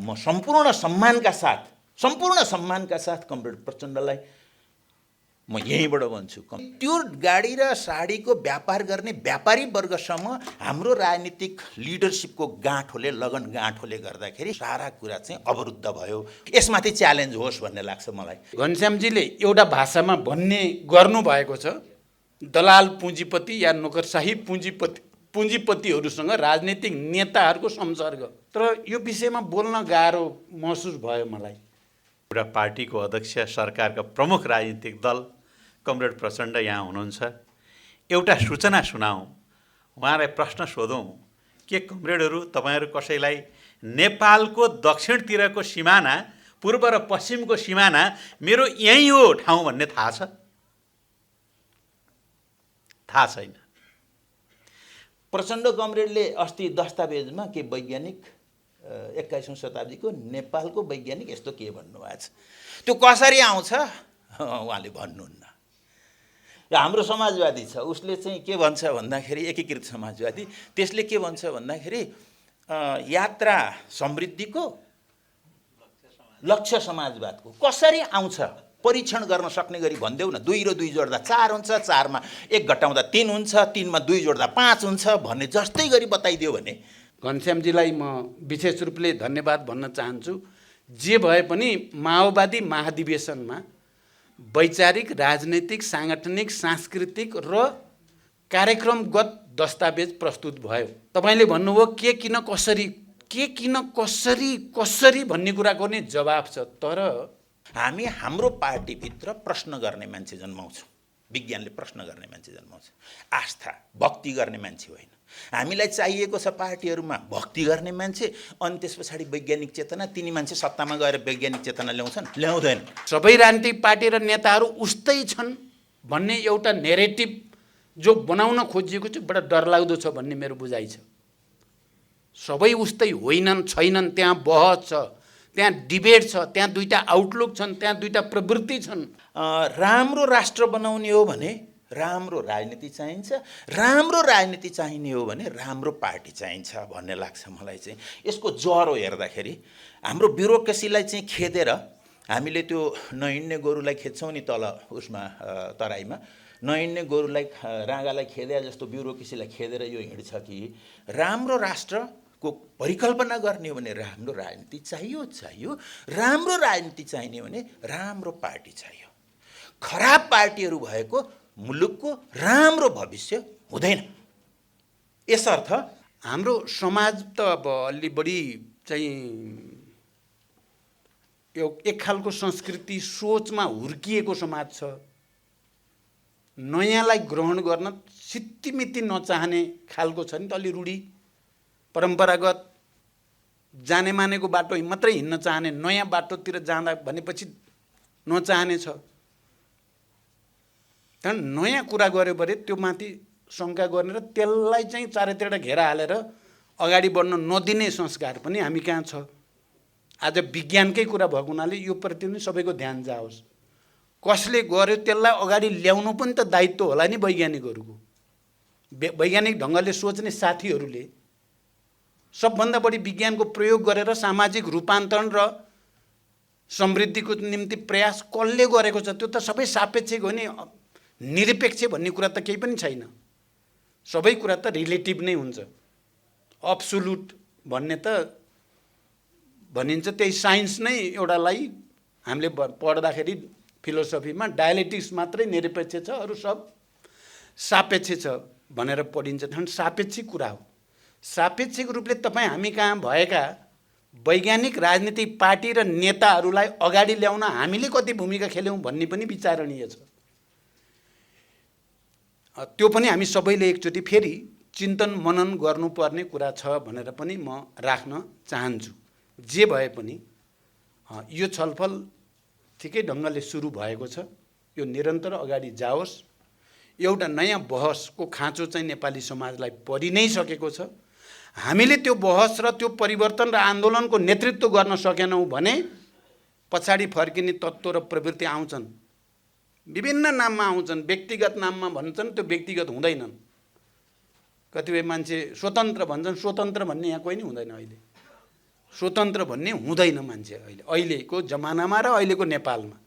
म सम्पूर्ण सम्मानका साथ कमरेड प्रचण्डलाई म यहीँबाट भन्छु, त्यो गाडी र साडीको व्यापार गर्ने व्यापारी वर्गसम्म हाम्रो राजनीतिक लिडरसिपको गाँठोले लगन गाँठोले गर्दाखेरि सारा कुरा चाहिँ अवरुद्ध भयो। यसमाथि च्यालेन्ज होस् भन्ने लाग्छ मलाई। घनश्यामजीले एउटा भाषामा भन्ने गर्नुभएको छ, दलाल पुँजीपति या नोकरशाही पुँजीपतिहरूसँग राजनीतिक नेताहरूको संसर्ग। तर यो विषयमा बोल्न गाह्रो महसुस भयो मलाई। एउटा पार्टीको अध्यक्ष, सरकारका प्रमुख राजनीतिक दल कमरेड प्रचण्ड यहाँ हुनुहुन्छ। एउटा सूचना सुनाऊँ, उहाँलाई प्रश्न सोधौँ, के कमरेडहरू तपाईँहरू कसैलाई नेपालको दक्षिणतिरको सिमाना, पूर्व र पश्चिमको सिमाना मेरो यहीँ हो ठाउँ भन्ने थाहा छ? थाहा छैन। प्रचण्ड कमरेडले अस्ति दस्तावेजमा के वैज्ञानिक 21औं शताब्दीको नेपालको वैज्ञानिक यस्तो के भन्नुभएको छ, त्यो कसरी आउँछ उहाँले भन्नुहुन्न। हाम्रो समाजवादी छ, उसले चाहिँ के भन्छ भन्दाखेरि एकीकृत समाजवादी, त्यसले के भन्छ भन्दाखेरि यात्रा समृद्धिको लक्ष्य समाजवादको कसरी आउँछ परीक्षण गर्न सक्ने गरी भनिदेऊ न। 2 र 2 जोड्दा 4 हुन्छ, 4 मा 1 घटाउँदा 3 हुन्छ, 3 मा 2 जोड्दा 5 हुन्छ भन्ने जस्तै गरी बताइदियो भने। घनश्यामजीलाई म विशेष रूपले धन्यवाद भन्न चाहन्छु। जे भए पनि माओवादी महाधिवेशनमा वैचारिक, राजनैतिक, साङ्गठनिक, सांस्कृतिक र कार्यक्रमगत दस्तावेज प्रस्तुत भयो। तपाईँले भन्नुभयो के किन कसरी भन्ने कुराको नै जवाब छ। तर हामी हाम्रो पार्टीभित्र प्रश्न गर्ने मान्छे जन्माउँछौँ, विज्ञानले प्रश्न गर्ने मान्छे जन्माउँछ, आस्था भक्ति गर्ने मान्छे होइन। हामीलाई चाहिएको छ पार्टीहरूमा भक्ति गर्ने मान्छे, अनि त्यस पछाडि वैज्ञानिक चेतना। तिनी मान्छे सत्तामा गएर वैज्ञानिक चेतना ल्याउँछन्? ल्याउँदैन। सबै राजनीतिक पार्टी र नेताहरू उस्तै छन् भन्ने एउटा नेरेटिभ जो बनाउन खोजिएको छ, बडा डरलाग्दो छ भन्ने मेरो बुझाइ छ। सबै उस्तै होइनन्, छैनन्। त्यहाँ बहस छ, त्यहाँ डिबेट छ, त्यहाँ दुईटा आउटलुक छन्, त्यहाँ दुईटा प्रवृत्ति छन्। राम्रो राष्ट्र बनाउने हो भने राम्रो राजनीति चाहिन्छ, राम्रो राजनीति चाहिने हो भने राम्रो पार्टी चाहिन्छ भन्ने लाग्छ मलाई चाहिँ। यसको ज्वरो हेर्दाखेरि हाम्रो ब्युरोक्रेसीलाई चाहिँ खेदेर हामीले त्यो नहिँड्ने गोरुलाई खेद्छौँ नि तल उसमा तराईमा, नहिँड्ने गोरुलाई राँगालाई खेदे जस्तो ब्युरोक्रेसीलाई खेदेर यो हिँड्छ कि राम्रो राष्ट्रको परिकल्पना गर्ने हो भने राम्रो राजनीति चाहियो। राम्रो राजनीति चाहिने हो भने राम्रो पार्टी चाहियो। खराब पार्टीहरू भएको मुलुकको राम्रो भविष्य हुँदैन। यसर्थ हाम्रो समाज त अब अलि बढी चाहिँ एक खालको संस्कृति सोचमा हुर्किएको समाज छ। नयाँलाई ग्रहण गर्न सित्तिमिति नचाहने खालको छ नि त, अलि रूढी परम्परागत जाने मानेको बाटो मात्रै हिँड्न चाहने, नयाँ बाटोतिर जाँदा भनेपछि नचाहने छ। कारण नयाँ कुरा गऱ्यो भने त्यो माथि शङ्का गर्ने र त्यसलाई चाहिँ चारैतिर घेरा हालेर अगाडि बढ्न नदिने संस्कार पनि हामी कहाँ छ। आज विज्ञानकै कुरा भएको हुनाले यो प्रति पनि सबैको ध्यान जाओस्। कसले गर्यो त्यसलाई अगाडि ल्याउनु पनि त दायित्व होला नि वैज्ञानिकहरूको। वैज्ञानिक ढङ्गले सोच्ने साथीहरूले सबभन्दा बढी विज्ञानको प्रयोग गरेर सामाजिक रूपान्तरण र समृद्धिको निम्ति प्रयास कसले गरेको छ? त्यो त सबै सापेक्षिक हो नि, निरपेक्ष भन्ने कुरा त केही पनि छैन। सबै कुरा त रिलेटिभ नै हुन्छ। अब्सोल्युट भन्ने त भनिन्छ, त्यही साइन्स नै एउटालाई हामीले पढ्दाखेरि फिलोसफीमा डायलेक्टिक्स मात्रै निरपेक्ष छ, अरू सब सापेक्ष छ भनेर पढिन्छ। सापेक्षिक कुरा हो। सापेक्षिक रूपले तपाईँ हामी कहाँ भएका वैज्ञानिक राजनीतिक पार्टी र नेताहरूलाई अगाडि ल्याउन हामीले कति भूमिका खेल्यौँ भन्ने पनि विचारणीय छ। त्यो पनि हामी सबैले एकचोटि फेरि चिन्तन मनन गर्नुपर्ने कुरा छ भनेर पनि म राख्न चाहन्छु। जे भए पनि यो छलफल ठिकै ढङ्गले सुरु भएको छ, यो निरन्तर अगाडि जाओस्। एउटा नयाँ बहसको खाँचो चाहिँ नेपाली समाजलाई परि नै सकेको छ। हामीले त्यो बहस र त्यो परिवर्तन र आन्दोलनको नेतृत्व गर्न सकेनौँ भने पछाडि फर्किने तत्त्व र प्रवृत्ति आउँछन्, विभिन्न नाममा आउँछन्। व्यक्तिगत नाममा भन्छन्, त्यो व्यक्तिगत हुँदैनन्। कतिपय मान्छे स्वतन्त्र भन्छन्, स्वतन्त्र भन्ने यहाँ कोही नै हुँदैन अहिले। स्वतन्त्र भन्ने हुँदैन मान्छे अहिलेको जमानामा र अहिलेको नेपालमा।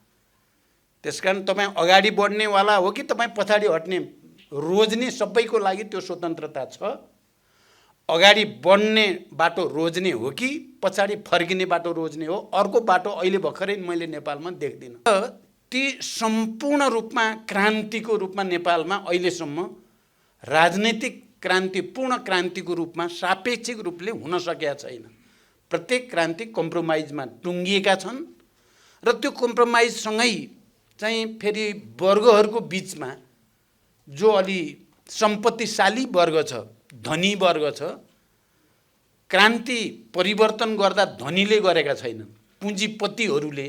त्यसकारण तपाईँ अगाडि बढ्नेवाला हो कि तपाईँ पछाडि हट्ने रोज्ने सबैको लागि त्यो स्वतन्त्रता छ। अगाडि बढ्ने बाटो रोज्ने हो कि पछाडि फर्किने बाटो रोज्ने हो, अर्को बाटो अहिले भर्खरै मैले नेपालमा देख्दिनँ। ती सम्पूर्ण रूपमा क्रान्तिको रूपमा नेपालमा अहिलेसम्म राजनैतिक क्रान्ति पूर्ण क्रान्तिको रूपमा सापेक्षिक रूपले हुन सकेका छैन। प्रत्येक क्रान्ति कम्प्रोमाइजमा टुङ्गिएका छन् र त्यो कम्प्रोमाइजसँगै चाहिँ फेरि वर्गहरूको बिचमा जो अलि सम्पत्तिशाली वर्ग छ, धनी वर्ग छ, क्रान्ति परिवर्तन गर्दा धनीले गरेका छैनन्, पुँजीपतिहरूले,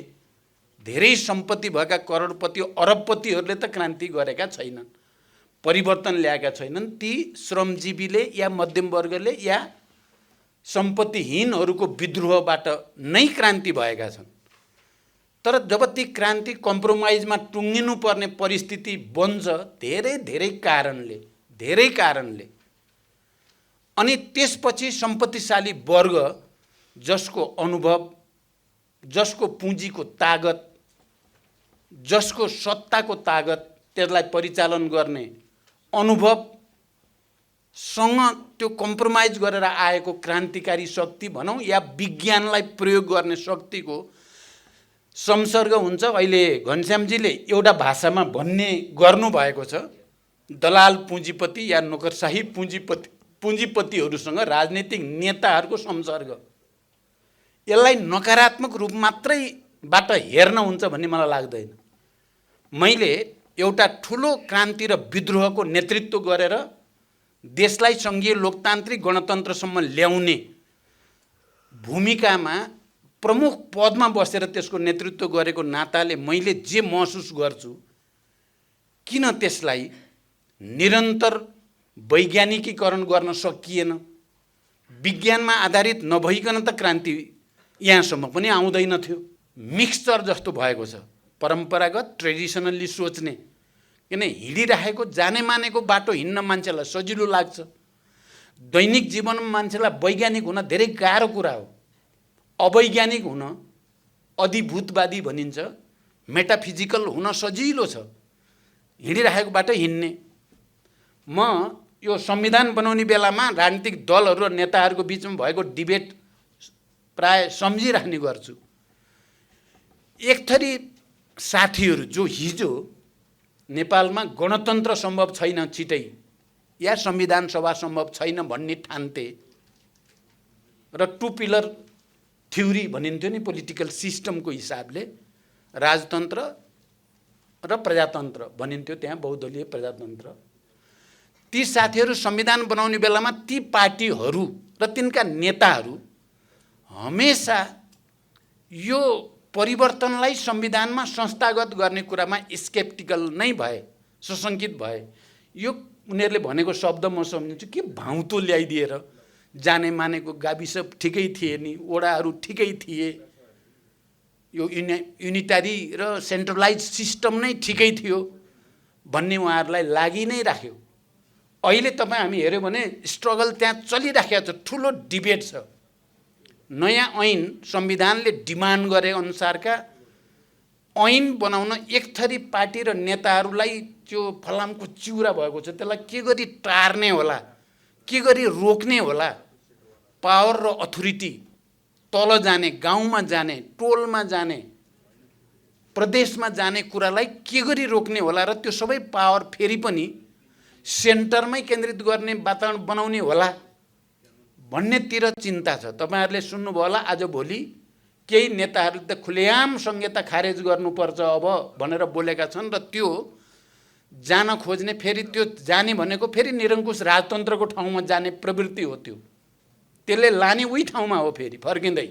धेरै सम्पत्ति भएका करोडपति अरबपतिहरूले त क्रान्ति गरेका छैनन्, परिवर्तन ल्याएका छैनन्। ती श्रमजीवीले या मध्यम वर्गले या सम्पत्तिहीनहरूको विद्रोहबाट नै क्रान्ति भएका छन्। तर जब ती क्रान्ति कम्प्रोमाइजमा टुङ्गिनु पर्ने परिस्थिति बन्छ धेरै कारणले, अनि त्यसपछि सम्पत्तिशाली वर्ग जसको अनुभव, जसको पुँजीको तागत, जसको सत्ताको तागत, त्यसलाई परिचालन गर्ने अनुभवसँग त्यो कम्प्रोमाइज गरेर आएको क्रान्तिकारी शक्ति भनौँ या विज्ञानलाई प्रयोग गर्ने शक्तिको संसर्ग हुन्छ। अहिले घनश्यामजीले एउटा भाषामा भन्ने गर्नुभएको छ, दलाल पुँजीपति या नोकरशाही पुँजीपतिहरूसँग राजनीतिक नेताहरूको संसर्ग। यसलाई नकारात्मक रूप मात्रैबाट हेर्न हुन्छ भन्ने मलाई लाग्दैन। मैले एउटा ठुलो क्रान्ति र विद्रोहको नेतृत्व गरेर देशलाई सङ्घीय लोकतान्त्रिक गणतन्त्रसम्म ल्याउने भूमिकामा प्रमुख पदमा बसेर त्यसको नेतृत्व गरेको नाताले मैले जे महसुस गर्छु, किन त्यसलाई निरन्तर वैज्ञानिकीकरण गर्न सकिएन? विज्ञानमा आधारित नभइकन त क्रान्ति यहाँसम्म पनि आउँदैन थियो। मिक्सचर जस्तो भएको छ, परम्परागत ट्रेडिसनल्ली सोच्ने, किन हिँडिरहेको जाने मानेको बाटो हिँड्न मान्छेलाई सजिलो लाग्छ। दैनिक जीवनमा मान्छेलाई वैज्ञानिक हुन धेरै गाह्रो कुरा हो। अवैज्ञानिक हुन अधिभूतवादी भनिन्छ, मेटाफिजिकल हुन सजिलो छ, हिँडिरहेको बाटो हिँड्ने। म यो संविधान बनाउने बेलामा राजनीतिक दलहरू र नेताहरूको बिचमा भएको डिबेट प्राय सम्झिराख्ने गर्छु। एक थरी साथीहरू जो हिजो नेपालमा गणतन्त्र सम्भव छैन छिटै या संविधान सभा सम्भव छैन भन्ने ठान्थे र टु पिलर थ्योरी भनिन्थ्यो नि पोलिटिकल सिस्टमको हिसाबले, राजतन्त्र र प्रजातन्त्र भनिन्थ्यो, त्यहाँ बहुदलीय प्रजातन्त्र। ती साथीहरू संविधान बनाउने बेलामा ती पार्टीहरू र तिनका नेताहरू हमेसा यो परिवर्तनलाई संविधानमा संस्थागत गर्ने कुरामा स्केप्टिकल नै भए, सशङ्कित भए। यो उनीहरूले भनेको शब्द म सम्झिन्छु, के भाउतो ल्याइदिएर जाने मानेको गाविस ठिकै थिए नि, वडाहरू ठिकै थिए, यो युनिटारी र सेन्ट्रलाइज सिस्टम नै ठिकै थियो भन्ने उहाँहरूलाई लागि नै राख्यो। अहिले तपाईँ हामी हेऱ्यौँ भने स्ट्रगल त्यहाँ चलिराखेको छ, ठुलो डिबेट छ। नयाँ ऐन संविधानले डिमान्ड गरे अनुसारका ऐन बनाउन एक थरी पार्टी र नेताहरूलाई त्यो फलामको चिउरा भएको छ, त्यसलाई के गरी टार्ने होला, के गरी रोक्ने होला, पावर र अथोरिटी तल जाने, गाउँमा जाने, टोलमा जाने, प्रदेशमा जाने कुरालाई के गरी रोक्ने होला र त्यो सबै पावर फेरि पनि सेन्टरमै केन्द्रित गर्ने वातावरण बनाउने होला भन्नेतिर चिन्ता छ। तपाईँहरूले सुन्नुभयो होला, आजभोलि केही नेताहरूले त खुलेआम संहिता खारेज गर्नुपर्छ अब भनेर बोलेका छन् र त्यो जान खोज्ने, फेरि त्यो जाने भनेको फेरि निरङ्कुश राजतन्त्रको ठाउँमा जाने प्रवृत्ति हो। त्यसले लाने उही ठाउँमा हो फेरि फर्किँदै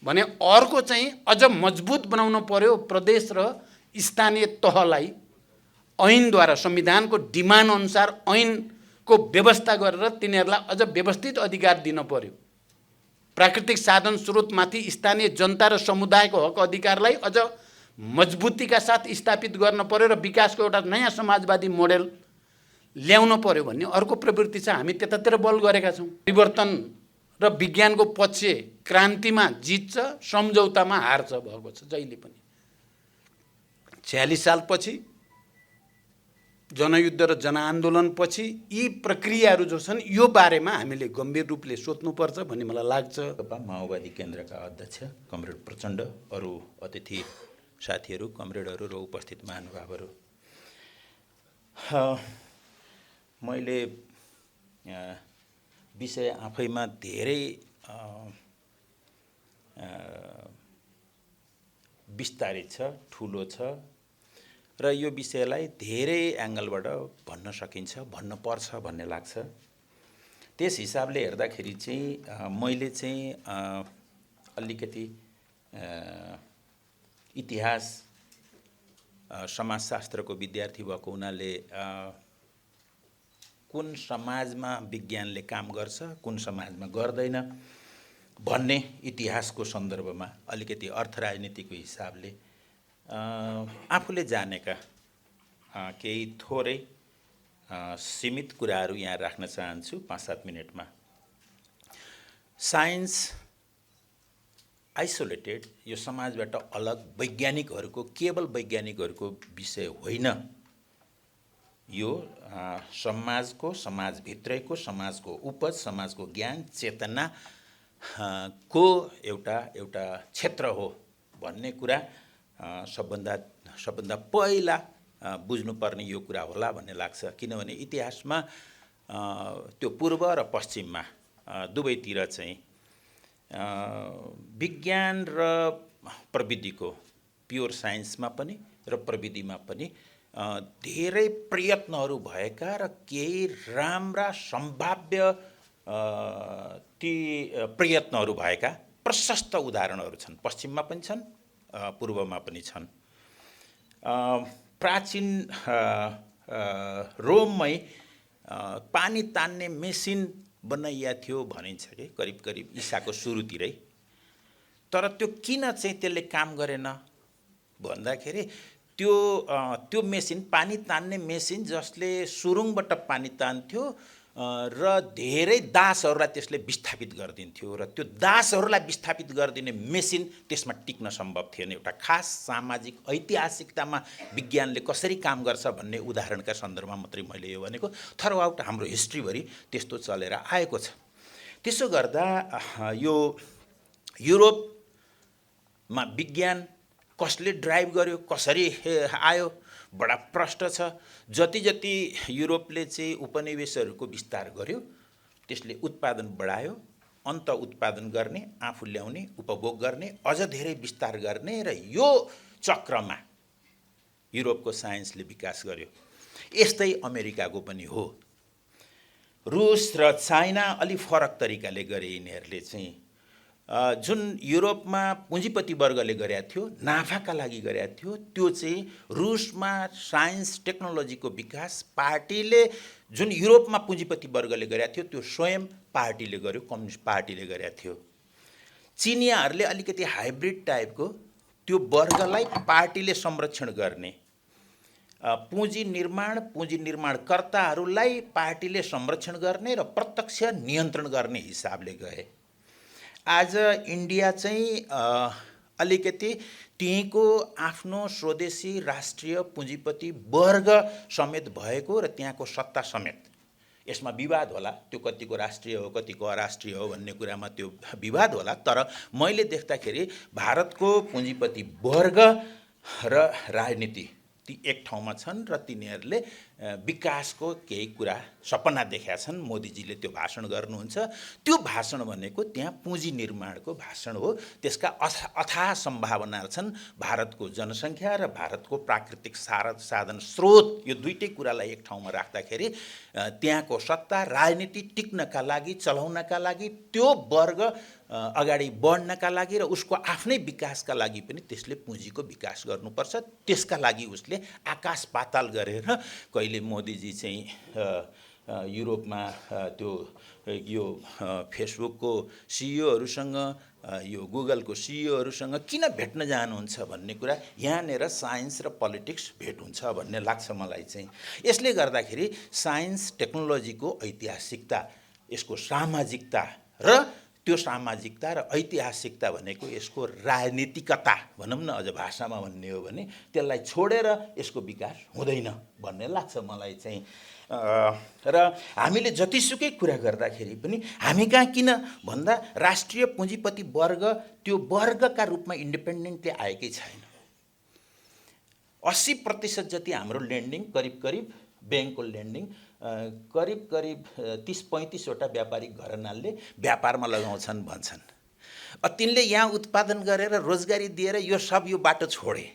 भने। अर्को चाहिँ अझ मजबुत बनाउन पर्यो प्रदेश र स्थानीय तहलाई, ऐनद्वारा संविधानको डिमान्ड अनुसार ऐनको व्यवस्था गरेर तिनीहरूलाई अझ व्यवस्थित अधिकार दिन पर्यो। प्राकृतिक साधन स्रोतमाथि स्थानीय जनता र समुदायको हक अधिकारलाई अझ मजबुतीका साथ स्थापित गर्न पर्यो र विकासको एउटा नयाँ समाजवादी मोडेल ल्याउन पर्यो भन्ने अर्को प्रवृत्ति छ। हामी त्यतातिर बल गरेका छौँ। परिवर्तन र विज्ञानको पक्ष क्रान्तिमा जित्छ, सम्झौतामा हार्छ भएको छ जहिले पनि। 46 सालपछि जनयुद्ध र जनआन्दोलनपछि यी प्रक्रियाहरू जो छन् यो बारेमा हामीले गम्भीर रूपले सोच्नुपर्छ भन्ने मलाई लाग्छ। माओवादी केन्द्रका अध्यक्ष कमरेड प्रचण्ड, अरू अतिथि साथीहरू, कमरेडहरू र उपस्थित महानुभावहरू, मैले विषय आफैमा धेरै विस्तारित छ, ठुलो छ र यो विषयलाई धेरै एङ्गलबाट भन्न सकिन्छ, भन्न पर्छ भन्ने लाग्छ। त्यस हिसाबले हेर्दाखेरि चाहिँ मैले चाहिँ अलिकति इतिहास समाजशास्त्रको विद्यार्थी भएको हुनाले कुन समाजमा विज्ञानले काम गर्छ, कुन समाजमा गर्दैन भन्ने इतिहासको सन्दर्भमा अलिकति अर्थ राजनीतिको हिसाबले आफूले जानेका केही थोरै सीमित कुराहरू यहाँ राख्न चाहन्छु 5-7 मिनटमा। साइन्स आइसोलेटेड, यो समाजबाट अलग वैज्ञानिकहरूको, केवल वैज्ञानिकहरूको विषय होइन। यो समाजको, समाजभित्रैको, समाजको उपज, समाजको ज्ञान चेतना को एउटा क्षेत्र हो भन्ने कुरा सबभन्दा पहिला बुझ्नुपर्ने यो कुरा होला भन्ने लाग्छ। किनभने इतिहासमा त्यो पूर्व र पश्चिममा दुवैतिर चाहिँ विज्ञान र प्रविधिको, प्योर साइन्समा पनि र प्रविधिमा पनि धेरै प्रयत्नहरू भएका र केही राम्रा सम्भाव्य ती प्रयत्नहरू भएका प्रशस्त उदाहरणहरू छन्। पश्चिममा पनि छन्, पूर्वमा पनि छन्। प्राचीन रोममै पानी तान्ने मेसिन बनाइया थियो भनिन्छ कि करिब ईसाको सुरुतिरै। तर त्यो किन चाहिँ त्यसले काम गरेन भन्दाखेरि त्यो मेसिन, पानी तान्ने मेसिन जसले सुरुङबाट पानी तान्थ्यो र धेरै दासहरूलाई त्यसले विस्थापित गरिदिन्थ्यो र त्यो दासहरूलाई विस्थापित गरिदिने मेसिन त्यसमा टिक्न सम्भव थिएन। एउटा खास सामाजिक ऐतिहासिकतामा विज्ञानले कसरी काम गर्छ भन्ने उदाहरणका सन्दर्भमा मात्रै मैले यो भनेको। थ्रुआउट हाम्रो हिस्ट्रीभरि त्यस्तो चलेर आएको छ। त्यसो गर्दा यो युरोपमा विज्ञान कसले ड्राइभ गर्यो, कसरी आयो, बडा प्रश्न छ। जति युरोपले चाहिँ उपनिवेशहरूको विस्तार गर्यो त्यसले उत्पादन बढायो, अन्त उत्पादन गर्ने, आफू ल्याउने, उपभोग गर्ने, अझ धेरै विस्तार गर्ने र यो चक्रमा युरोपको साइन्सले विकास गर्यो। यस्तै अमेरिकाको पनि हो। रुस र चाइना अलि फरक तरिकाले गरे यिनीहरूले चाहिँ। जुन युरोपमा पुँजीपति वर्गले गरेका थियो, नाफाका लागि गरेका थियो, त्यो चाहिँ रुसमा साइन्स टेक्नोलोजीको विकास पार्टीले, जुन युरोपमा पुँजीपति वर्गले गरेका थियो त्यो स्वयं पार्टीले गर्यो, कम्युनिस्ट पार्टीले गरेका थियो। चिनियाहरूले अलिकति हाइब्रिड टाइपको त्यो वर्गलाई पार्टीले संरक्षण गर्ने, पुँजी निर्माणकर्ताहरूलाई पार्टीले संरक्षण गर्ने र प्रत्यक्ष नियन्त्रण गर्ने हिसाबले गए। आज इन्डिया चाहिँ अलिकति त्यहीँको आफ्नो स्वदेशी राष्ट्रिय पुँजीपति वर्ग समेत भएको र त्यहाँको सत्ता समेत, यसमा विवाद होला, त्यो कतिको राष्ट्रिय हो कतिको अराष्ट्रिय हो भन्ने कुरामा त्यो विवाद होला। तर मैले देख्दाखेरि भारतको पुँजीपति वर्ग र राजनीति ती एक ठाउँमा छन् र तिनीहरूले विकासको केही कुरा सपना देखेका छन्। मोदीजीले त्यो भाषण गर्नुहुन्छ, त्यो भाषण भनेको त्यहाँ पुँजी निर्माणको भाषण हो। त्यसका अथाह सम्भावना छन्। भारतको जनसङ्ख्या र भारतको प्राकृतिक साधन स्रोत, यो दुईटै कुरालाई एक ठाउँमा राख्दाखेरि त्यहाँको सत्ता, राजनीति टिक्नका लागि, चलाउनका लागि, त्यो वर्ग अगाडि बढ्नका लागि र उसको आफ्नै विकासका लागि पनि त्यसले पुँजीको विकास गर्नुपर्छ। त्यसका लागि उसले आकाश पाताल गरेर कहिले मोदीजी चाहिँ युरोपमा त्यो यो फेसबुकको सिइओहरूसँग, यो गुगलको सिइओहरूसँग किन भेट्न जानुहुन्छ भन्ने कुरा यहाँनिर साइन्स र पोलिटिक्स भेट हुन्छ भन्ने लाग्छ मलाई चाहिँ। यसले गर्दाखेरि साइन्स टेक्नोलोजीको ऐतिहासिकता, यसको सामाजिकता र त्यो सामाजिकता र ऐतिहासिकता भनेको यसको राजनीतिकता भनौँ न, अझ भाषामा भन्ने हो भने त्यसलाई छोडेर यसको विकास हुँदैन भन्ने लाग्छ मलाई चाहिँ। र हामीले जतिसुकै कुरा गर्दाखेरि पनि हामी कहाँ किन भन्दा राष्ट्रिय पुँजीपति वर्ग त्यो वर्गका रूपमा इन्डिपेन्डेन्टली आएकै छैन। 80% जति हाम्रो लेन्डिङ करिब ब्याङ्कको लेन्डिङ करिब 30-35 वटा व्यापारिक घरानाले व्यापारमा लगाउँछन् भन्छन्। तिनले यहाँ उत्पादन गरेर रोजगारी दिएर यो सब यो बाटो छोडे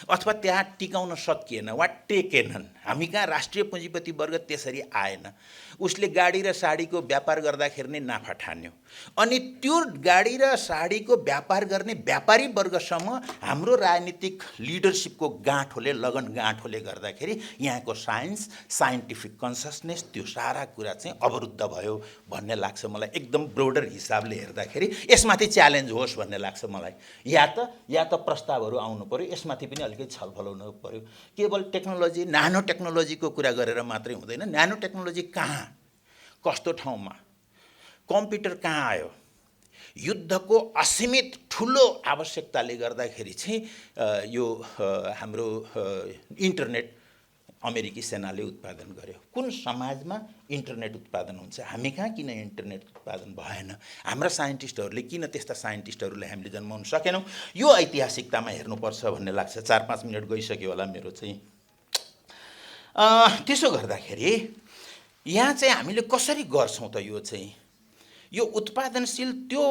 अथवा त्यहाँ टिकाउन सकिएन वा टेकेनन्। हामी कहाँ राष्ट्रिय पुँजीपति वर्ग त्यसरी आएन। उसले गाडी र साडीको व्यापार गर्दाखेरि नै नाफा ठान्यो, अनि त्यो गाडी र साडीको व्यापार गर्ने व्यापारी वर्गसम्म हाम्रो राजनीतिक लिडरसिपको गाँठोले लगन गाँठोले गर्दाखेरि यहाँको साइन्टिफिक कन्ससनेस त्यो सारा कुरा चाहिँ अवरुद्ध भयो भन्ने लाग्छ मलाई। एकदम ब्रोडर हिसाबले हेर्दाखेरि यसमाथि च्यालेन्ज होस् भन्ने लाग्छ मलाई। या त प्रस्तावहरू आउनु पर्यो, यसमाथि पनि अलिकति छलफल हुनु पर्यो। केवल टेक्नोलोजी नानो टेक्नोलोजीको कुरा गरेर मात्रै हुँदैन। नानो टेक्नोलोजी कहाँ, कस्तो ठाउँमा, कम्प्युटर कहाँ आयो, युद्धको असीमित ठुलो आवश्यकताले गर्दाखेरि चाहिँ यो हाम्रो इन्टरनेट अमेरिकी सेनाले उत्पादन गर्यो। कुन समाजमा इन्टरनेट उत्पादन हुन्छ? हामी कहाँ किन इन्टरनेट उत्पादन भएन? हाम्रा साइन्टिस्टहरूले किन त्यस्ता साइन्टिस्टहरूलाई हामीले जन्माउन सकेनौँ? यो ऐतिहासिकतामा हेर्नुपर्छ भन्ने लाग्छ। 4-5 मिनट गइसक्यो होला मेरो चाहिँ। त्यसो गर्दाखेरि यहाँ चाहिँ हामीले कसरी गर्छौँ त? यो चाहिँ यो उत्पादनशील त्यो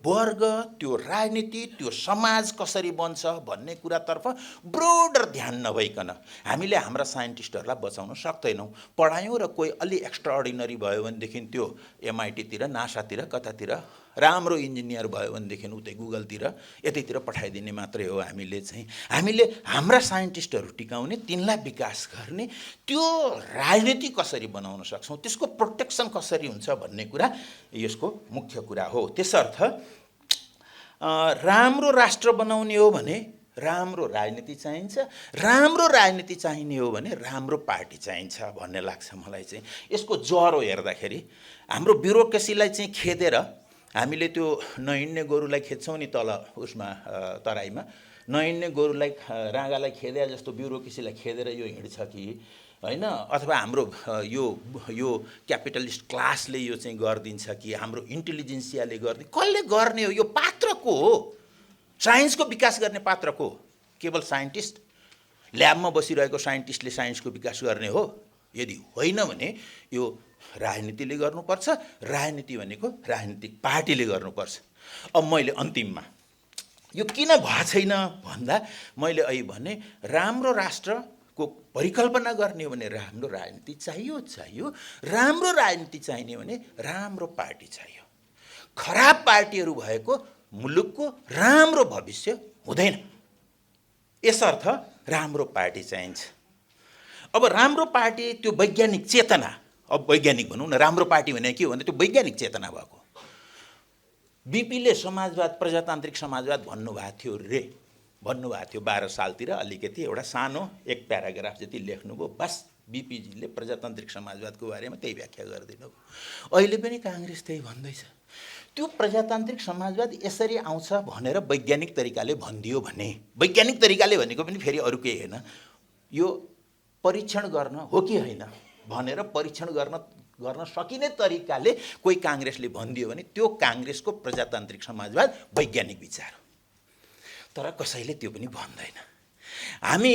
वर्ग, त्यो राजनीति, त्यो समाज कसरी बन्छ भन्ने कुरातर्फ ब्रोडर ध्यान नभइकन हामीले हाम्रा साइन्टिस्टहरूलाई बचाउन सक्दैनौँ। पढायौँ र कोही अलि एक्स्ट्रा अर्डिनरी भयो भनेदेखि त्यो MIT-तिर, नासातिर, कतातिर राम्रो इन्जिनियर भयो भनेदेखि उतै गुगलतिर यतैतिर पठाइदिने मात्रै हो। हामीले हाम्रा साइन्टिस्टहरू टिकाउने, तिनलाई विकास गर्ने, त्यो राजनीति कसरी बनाउन सक्छौँ, त्यसको प्रोटेक्सन कसरी हुन्छ भन्ने कुरा यसको मुख्य कुरा हो। त्यसर्थ राम्रो राष्ट्र बनाउने हो भने राम्रो राजनीति चाहिन्छ, राम्रो राजनीति चाहिने हो भने राम्रो पार्टी चाहिन्छ भन्ने लाग्छ मलाई चाहिँ। यसको ज्वरो हेर्दाखेरि हाम्रो ब्युरोक्रेसीलाई चाहिँ खेदेर हामीले त्यो नहिँड्ने गोरुलाई खेद्छौँ नि तल उसमा तराईमा, नहिँड्ने गोरुलाई राँगालाई खेदे जस्तो ब्युरोक्रेसीलाई खेदेर यो हिँड्छ कि होइन, अथवा हाम्रो यो क्यापिटलिस्ट क्लासले यो चाहिँ गरिदिन्छ कि हाम्रो इन्टेलिजेन्सियाले गर्ने, कसले गर्ने हो? यो पात्र को हो? साइन्सको विकास गर्ने पात्र को? केवल साइन्टिस्ट, ल्याबमा बसिरहेको साइन्टिस्टले साइन्सको विकास गर्ने हो? यदि होइन भने यो राजनीतिले गर्नुपर्छ। राजनीति भनेको राजनीतिक पार्टीले गर्नुपर्छ। अब मैले अन्तिममा यो किन भएको छैन भन्दा मैले अहिले भने राम्रो राष्ट्रको परिकल्पना गर्ने हो भने राम्रो राजनीति चाहियो। राम्रो राजनीति चाहिने भने राम्रो पार्टी चाहियो। खराब पार्टीहरू भएको मुलुकको राम्रो भविष्य हुँदैन। यसर्थ राम्रो पार्टी चाहिन्छ। अब राम्रो पार्टी त्यो वैज्ञानिक चेतना, अब वैज्ञानिक भनौँ न, राम्रो पार्टी भने के हो भने त्यो वैज्ञानिक चेतना भएको। बीपीले समाजवाद, प्रजातान्त्रिक समाजवाद भन्नुभएको थियो 12 सालतिर अलिकति एउटा सानो एक प्याराग्राफ जति लेख्नुभयो, बस बीपीजीले प्रजातान्त्रिक समाजवादको बारेमा त्यही व्याख्या गरिदिनु भयो। अहिले पनि काङ्ग्रेस त्यही भन्दैछ। त्यो प्रजातान्त्रिक समाजवाद यसरी आउँछ भनेर वैज्ञानिक तरिकाले भनिदियो भने, वैज्ञानिक तरिकाले भनेको पनि फेरि अरू केही होइन, यो परीक्षण गर्न हो कि होइन भनेर परीक्षण गर्न सकिने तरिकाले कोही काङ्ग्रेसले भनिदियो भने त्यो काङ्ग्रेसको प्रजातान्त्रिक समाजवाद वैज्ञानिक विचार हो। तर कसैले त्यो पनि भन्दैन। हामी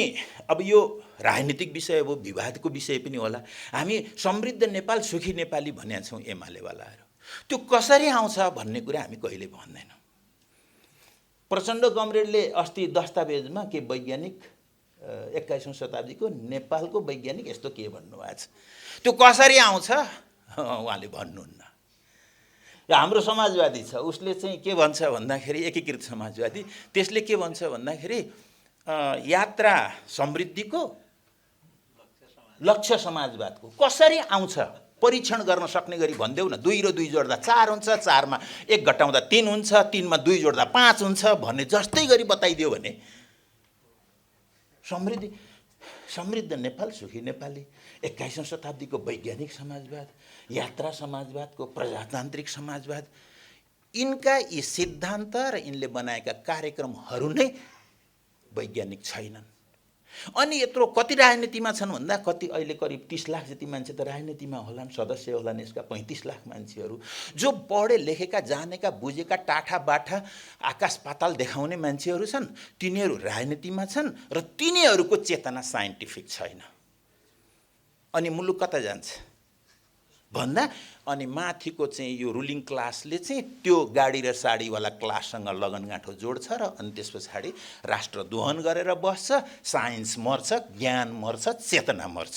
अब यो राजनीतिक विषय हो, विवादको विषय पनि होला। हामी समृद्ध नेपाल, सुखी नेपाली भनेका छौँ एमालेवालाहरू। त्यो कसरी आउँछ भन्ने कुरा हामी कहिले भन्दैनौँ। प्रचण्ड कमरेडले अस्ति दस्तावेजमा के वैज्ञानिक 21औं शताब्दीको नेपालको वैज्ञानिक यस्तो के भन्नुभएको छ, त्यो कसरी आउँछ उहाँले भन्नुहुन्न। हाम्रो समाजवादी छ, उसले चाहिँ के भन्छ भन्दाखेरि एकीकृत समाजवादी, त्यसले के भन्छ भन्दाखेरि यात्रा समृद्धिको लक्ष्य समाजवादको कसरी आउँछ परीक्षण गर्न सक्ने गरी भनिदेऊ न। 2 र 2 जोड्दा 4 हुन्छ, 4 मा 1 घटाउँदा 3 हुन्छ, 3 मा 2 जोड्दा 5 हुन्छ भन्ने जस्तै गरी बताइदियो भने समृद्ध नेपाल, सुखी नेपाली, 21औं शताब्दीको वैज्ञानिक समाजवाद, यात्रा समाजवादको प्रजातान्त्रिक समाजवाद, यिनका यी सिद्धान्त र यिनले बनाएका कार्यक्रमहरू नै वैज्ञानिक छैनन्। अनि यत्रो कति राजनीतिमा छन् भन्दा कति अहिले करिब 30 लाख जति मान्छे त राजनीतिमा होलान्, सदस्य होलान् यसका 35 लाख मान्छेहरू जो पढे लेखेका जानेका बुझेका टाठा बाठा आकाश पाताल देखाउने मान्छेहरू छन्, तिनीहरू राजनीतिमा छन् र तिनीहरूको चेतना साइन्टिफिक छैन। अनि मुलुक कता जान्छ भन्दा अनि माथिको चाहिँ यो रुलिङ क्लासले चाहिँ त्यो गाडी र साडीवाला क्लाससँग लगनगाँठो जोड्छ र अनि त्यस पछाडि राष्ट्र दोहन गरेर बस्छ, साइन्स मर्छ, ज्ञान मर्छ, चेतना मर्छ।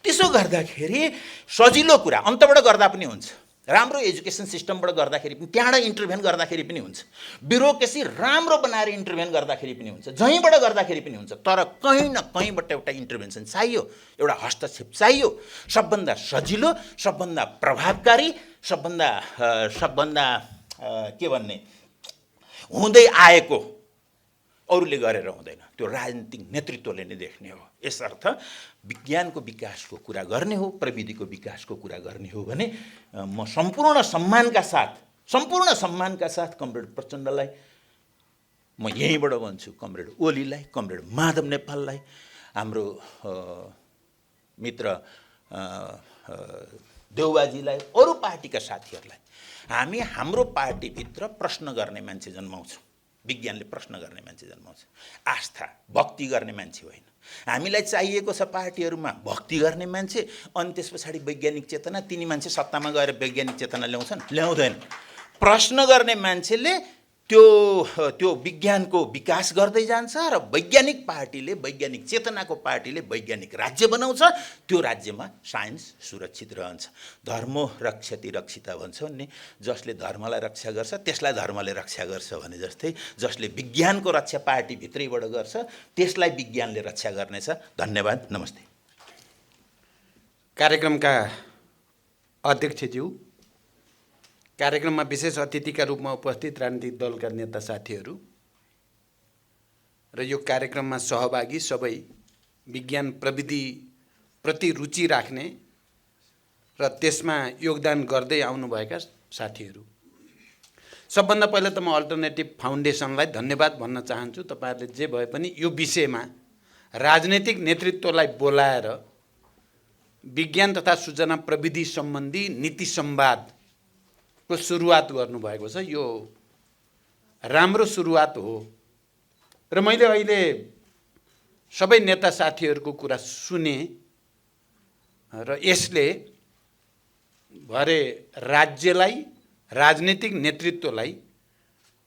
त्यसो गर्दाखेरि सजिलो कुरा अन्तबाट गर्दा पनि हुन्छ, राम्रो एजुकेसन सिस्टमबाट गर्दाखेरि पनि, त्यहाँबाट इन्टरभेन गर्दाखेरि पनि हुन्छ, ब्युरोक्रेसी राम्रो बनाएर इन्टरभेन गर्दाखेरि पनि हुन्छ, जहीँबाट गर्दाखेरि पनि हुन्छ। तर कहीँ न कहीँबाट एउटा इन्टरभेन्सन चाहियो, एउटा हस्तक्षेप चाहियो। सबभन्दा सजिलो, सबभन्दा प्रभावकारी, सबभन्दा के भन्ने हुँदै आएको अरूले गरेर हुँदैन, त्यो राजनीतिक नेतृत्वले नै देख्ने हो। यसर्थ विज्ञानको विकासको कुरा गर्ने हो, प्रविधिको विकासको कुरा गर्ने हो भने म सम्पूर्ण सम्मानका साथ कमरेड प्रचण्डलाई म यहीँबाट भन्छु, कमरेड ओलीलाई, कमरेड माधव नेपाललाई, हाम्रो मित्र देउबाजीलाई, अरू पार्टीका साथीहरूलाई, हामी हाम्रो पार्टीभित्र प्रश्न गर्ने मान्छे जन्माउँछौँ। विज्ञानले प्रश्न गर्ने मान्छे जन्माउँछ, आस्था भक्ति गर्ने मान्छे होइन। हामीलाई चाहिएको छ पार्टीहरूमा भक्ति गर्ने मान्छे, अनि त्यस पछाडि वैज्ञानिक चेतना। तिनी मान्छे सत्तामा गएर वैज्ञानिक चेतना ल्याउँछन्? ल्याउँदैन। प्रश्न गर्ने मान्छेले त्यो विज्ञानको विकास गर्दै जान्छ र वैज्ञानिक पार्टीले, वैज्ञानिक चेतनाको पार्टीले वैज्ञानिक राज्य बनाउँछ। त्यो राज्यमा साइन्स सुरक्षित रहन्छ। धर्मो रक्षति रक्षिता भन्छौँ नि, जसले धर्मलाई रक्षा गर्छ त्यसलाई धर्मले रक्षा गर्छ भने जस्तै जसले विज्ञानको रक्षा पार्टीभित्रैबाट गर्छ त्यसलाई विज्ञानले रक्षा गर्नेछ। धन्यवाद, नमस्ते। कार्यक्रमका अध्यक्षज्यू, कार्यक्रममा विशेष अतिथिका रूपमा उपस्थित राजनीतिक दलका नेता साथीहरू र यो कार्यक्रममा सहभागी सबै विज्ञान प्रविधिप्रति रुचि राख्ने र त्यसमा योगदान गर्दै आउनुभएका साथीहरू, सबभन्दा पहिला त म अल्टरनेटिभ फाउन्डेसनलाई धन्यवाद भन्न चाहन्छु। तपाईँहरूले जे भए पनि यो विषयमा राजनैतिक नेतृत्वलाई बोलाएर विज्ञान तथा सूचना प्रविधि सम्बन्धी नीति संवाद को सुरुवात गर्नुभएको छ। यो राम्रो सुरुवात हो र मैले अहिले सबै नेता साथीहरूको कुरा सुने र यसले भरे राज्यलाई, राजनीतिक नेतृत्वलाई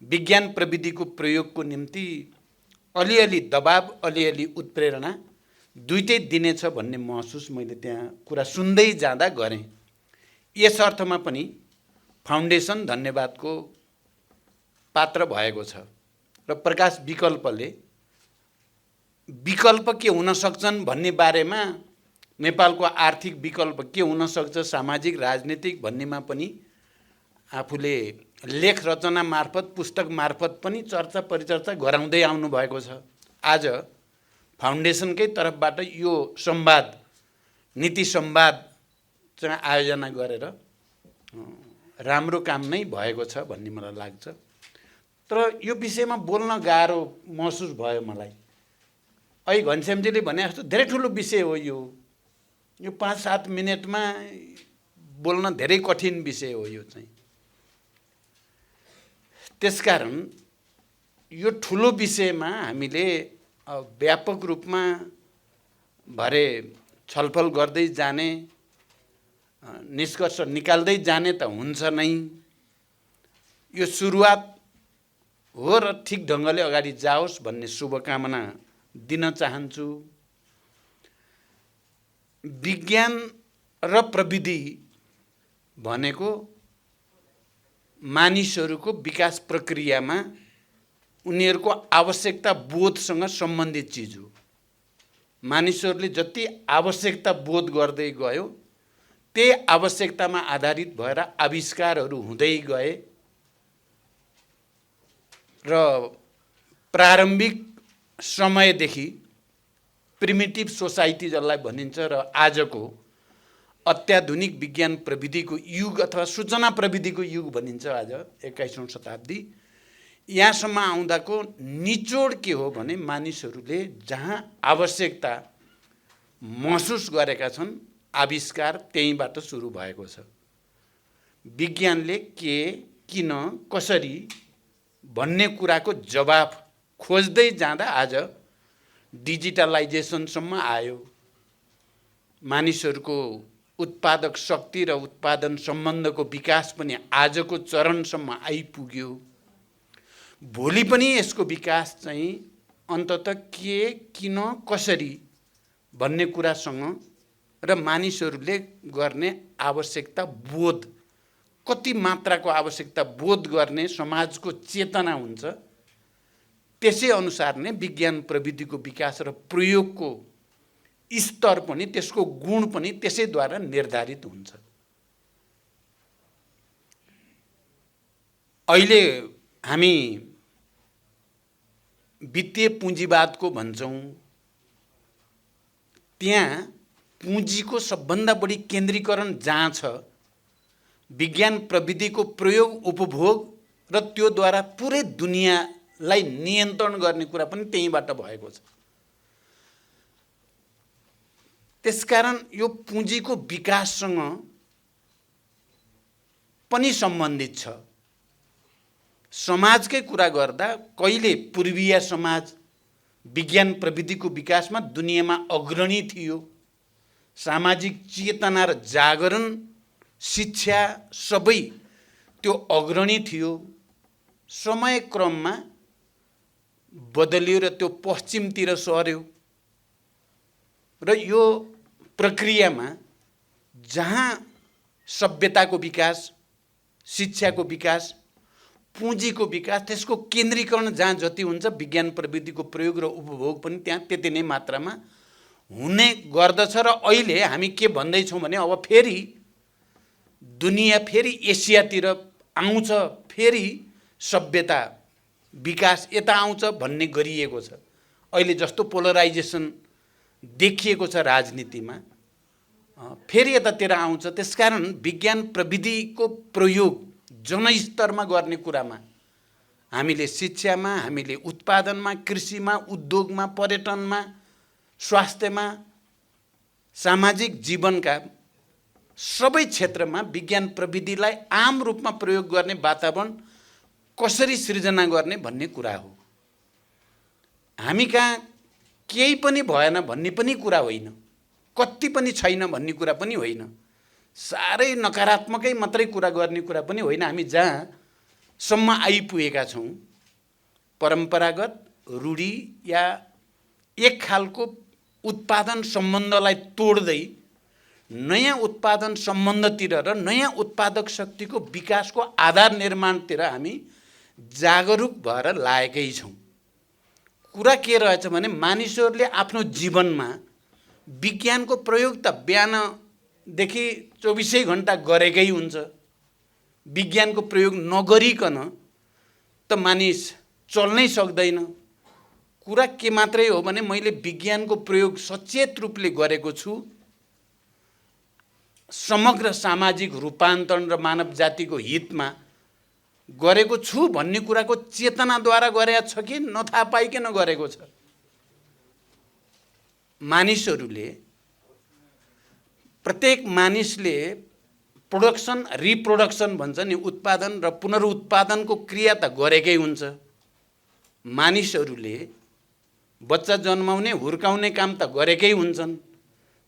विज्ञान प्रविधिको प्रयोगको निम्ति अलिअलि दबाब, अलिअलि उत्प्रेरणा दुइटै दिनेछ भन्ने महसुस मैले त्यहाँ कुरा सुन्दै जाँदा गरेँ। यस अर्थमा पनि फाउन्डेसन धन्यवादको पात्र भएको छ र प्रकाश विकल्पले विकल्प के हुन सक्छन् भन्ने बारेमा, नेपालको आर्थिक विकल्प के हुन सक्छ, सामाजिक राजनीतिक भन्नेमा पनि आफूले लेख रचना मार्फत, पुस्तक मार्फत पनि चर्चा परिचर्चा गराउँदै आउनु भएको छ। आज फाउन्डेसनकै तर्फबाट यो संवाद, नीति संवाद चाहिँ आयोजना गरेर राम्रो काम नै भएको छ भन्ने मलाई लाग्छ। तर यो विषयमा बोल्न गाह्रो महसुस भयो मलाई। अहिले घनश्यामजीले भने जस्तो धेरै ठुलो विषय हो यो 5-7 मिनटमा बोल्न धेरै कठिन विषय हो यो चाहिँ। त्यसकारण यो ठुलो विषयमा हामीले व्यापक रूपमा भरे छलफल गर्दै जाने, निष्कर्ष निकाल्दै जाने त हुन्छ नै। यो सुरुवात हो र ठिक ढङ्गले अगाडि जाओस् भन्ने शुभकामना दिन चाहन्छु। विज्ञान र प्रविधि भनेको मानिसहरूको विकास प्रक्रियामा उनीहरूको आवश्यकता बोधसँग सम्बन्धित चिज हो। मानिसहरूले जति आवश्यकता बोध गर्दै गयो त्यही आवश्यकतामा आधारित भएर आविष्कारहरू हुँदै गए र प्रारम्भिक समयदेखि प्रिमिटिभ सोसाइटी जसलाई भनिन्छ र आजको अत्याधुनिक विज्ञान प्रविधिको युग अथवा सूचना प्रविधिको युग भनिन्छ आज 21औं शताब्दी। यहाँसम्म आउँदाको निचोड के हो भने मानिसहरूले जहाँ आवश्यकता महसुस गरेका छन् आविष्कार त्यहीँबाट सुरु भएको छ। विज्ञानले के, किन, कसरी भन्ने कुराको जवाफ खोज्दै जाँदा आज डिजिटलाइजेसनसम्म आयो। मानिसहरूको उत्पादक शक्ति र उत्पादन सम्बन्धको विकास पनि आजको चरणसम्म आइपुग्यो। भोलि पनि यसको विकास चाहिँ अन्ततः के, किन, कसरी भन्ने कुरासँग र मानिसहरूले गर्ने आवश्यकता बोध, कति मात्राको आवश्यकता बोध गर्ने समाजको चेतना हुन्छ, त्यसै अनुसार नै विज्ञान प्रविधिको विकास र प्रयोगको स्तर पनि, त्यसको गुण पनि त्यसैद्वारा निर्धारित हुन्छ। अहिले हामी वित्तीय पुँजीवादको भन्छौँ, त्यहाँ पुँजीको सबभन्दा बढी केन्द्रीकरण जहाँ छ, विज्ञान प्रविधिको प्रयोग, उपभोग र त्योद्वारा पुरै दुनियाँलाई नियन्त्रण गर्ने कुरा पनि त्यहीँबाट भएको छ। त्यसकारण यो पुँजीको विकाससँग पनि सम्बन्धित छ। समाजकै कुरा गर्दा कहिले पूर्वीय समाज विज्ञान प्रविधिको विकासमा दुनियाँमा अग्रणी थियो। सामाजिक चेतना र जागरण, शिक्षा सबै त्यो अग्रणी थियो। समयक्रममा बदलियो र त्यो पश्चिमतिर सर्यो र यो प्रक्रियामा जहाँ सभ्यताको विकास, शिक्षाको विकास, पुँजीको विकास, त्यसको केन्द्रीकरण जहाँ जति हुन्छ, विज्ञान प्रविधिको प्रयोग र उपभोग पनि त्यहाँ त्यति नै मात्रामा हुने गर्दछ। र अहिले हामी के भन्दैछौँ भने अब फेरि दुनियाँ फेरि एसियातिर आउँछ, फेरि सभ्यता विकास यता आउँछ भन्ने गरिएको छ। अहिले जस्तो पोलराइजेसन देखिएको छ राजनीतिमा, फेरि यतातिर आउँछ। त्यसकारण विज्ञान प्रविधिको प्रयोग जनस्तरमा गर्ने कुरामा हामीले शिक्षामा, हामीले उत्पादनमा, कृषिमा, उद्योगमा, पर्यटनमा, स्वास्थ्यमा, सामाजिक जीवनका सबै क्षेत्रमा विज्ञान प्रविधिलाई आम रूपमा प्रयोग गर्ने वातावरण कसरी सृजना गर्ने भन्ने कुरा हो। हामी कहाँ केही पनि भएन भन्ने पनि कुरा होइन, कति पनि छैन भन्ने कुरा पनि होइन, साह्रै नकारात्मकै मात्रै कुरा गर्ने कुरा पनि होइन। हामी जहाँसम्म आइपुगेका छौँ, परम्परागत रूढी या एक खालको उत्पादन सम्बन्धलाई तोड्दै नयाँ उत्पादन सम्बन्धतिर र नयाँ उत्पादक शक्तिको विकासको आधार निर्माणतिर हामी जागरुक भएर लागेकै छौँ। कुरा के रहेछ भने मानिसहरूले आफ्नो जीवनमा विज्ञानको प्रयोग त बिहानदेखि 24 घण्टा गरेकै हुन्छ। विज्ञानको प्रयोग नगरिकन त मानिस चल्नै सक्दैन। कुरा के मात्रै हो भने मैले विज्ञानको प्रयोग सचेत रूपले गरेको छु, समग्र सामाजिक रूपान्तरण र मानव जातिको हितमा गरेको छु भन्ने कुराको चेतनाद्वारा गरेको छ कि नथाहा पाइकन गरेको छ। मानिसहरूले, प्रत्येक मानिसले प्रोडक्सन रिप्रोडक्सन भन्छ नि, उत्पादन र पुनरुत्पादनको क्रिया त गरेकै हुन्छ। मानिसहरूले बच्चा जन्माउने, हुर्काउने काम त गरेकै हुन्छन्,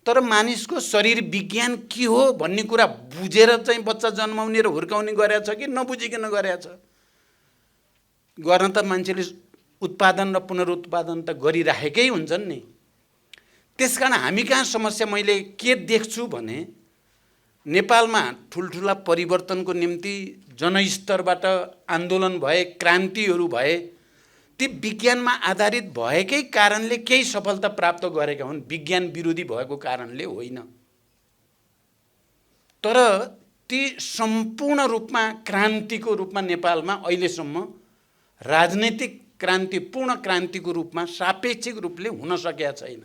तर मानिसको शरीर विज्ञान के हो भन्ने कुरा बुझेर चाहिँ बच्चा जन्माउने र हुर्काउने गरेछ कि नबुझिकन गरेछ? गर्न त मान्छेले उत्पादन र पुनरुत्पादन त गरिराखेकै हुन्छन् नि। त्यसकारण हामी कहाँ समस्या मैले के देख्छु भने नेपालमा ठुल्ठुला परिवर्तनको निम्ति जनस्तरबाट आन्दोलन भए, क्रान्तिहरू भए, ती विज्ञानमा आधारित भएकै कारणले केही सफलता प्राप्त गरेका हुन्, विज्ञान विरोधी भएको कारणले होइन। तर ती सम्पूर्ण रूपमा क्रान्तिको रूपमा नेपालमा अहिलेसम्म राजनैतिक क्रान्ति, पूर्ण क्रान्तिको रूपमा सापेक्षिक रूपले हुन सकेका छैन।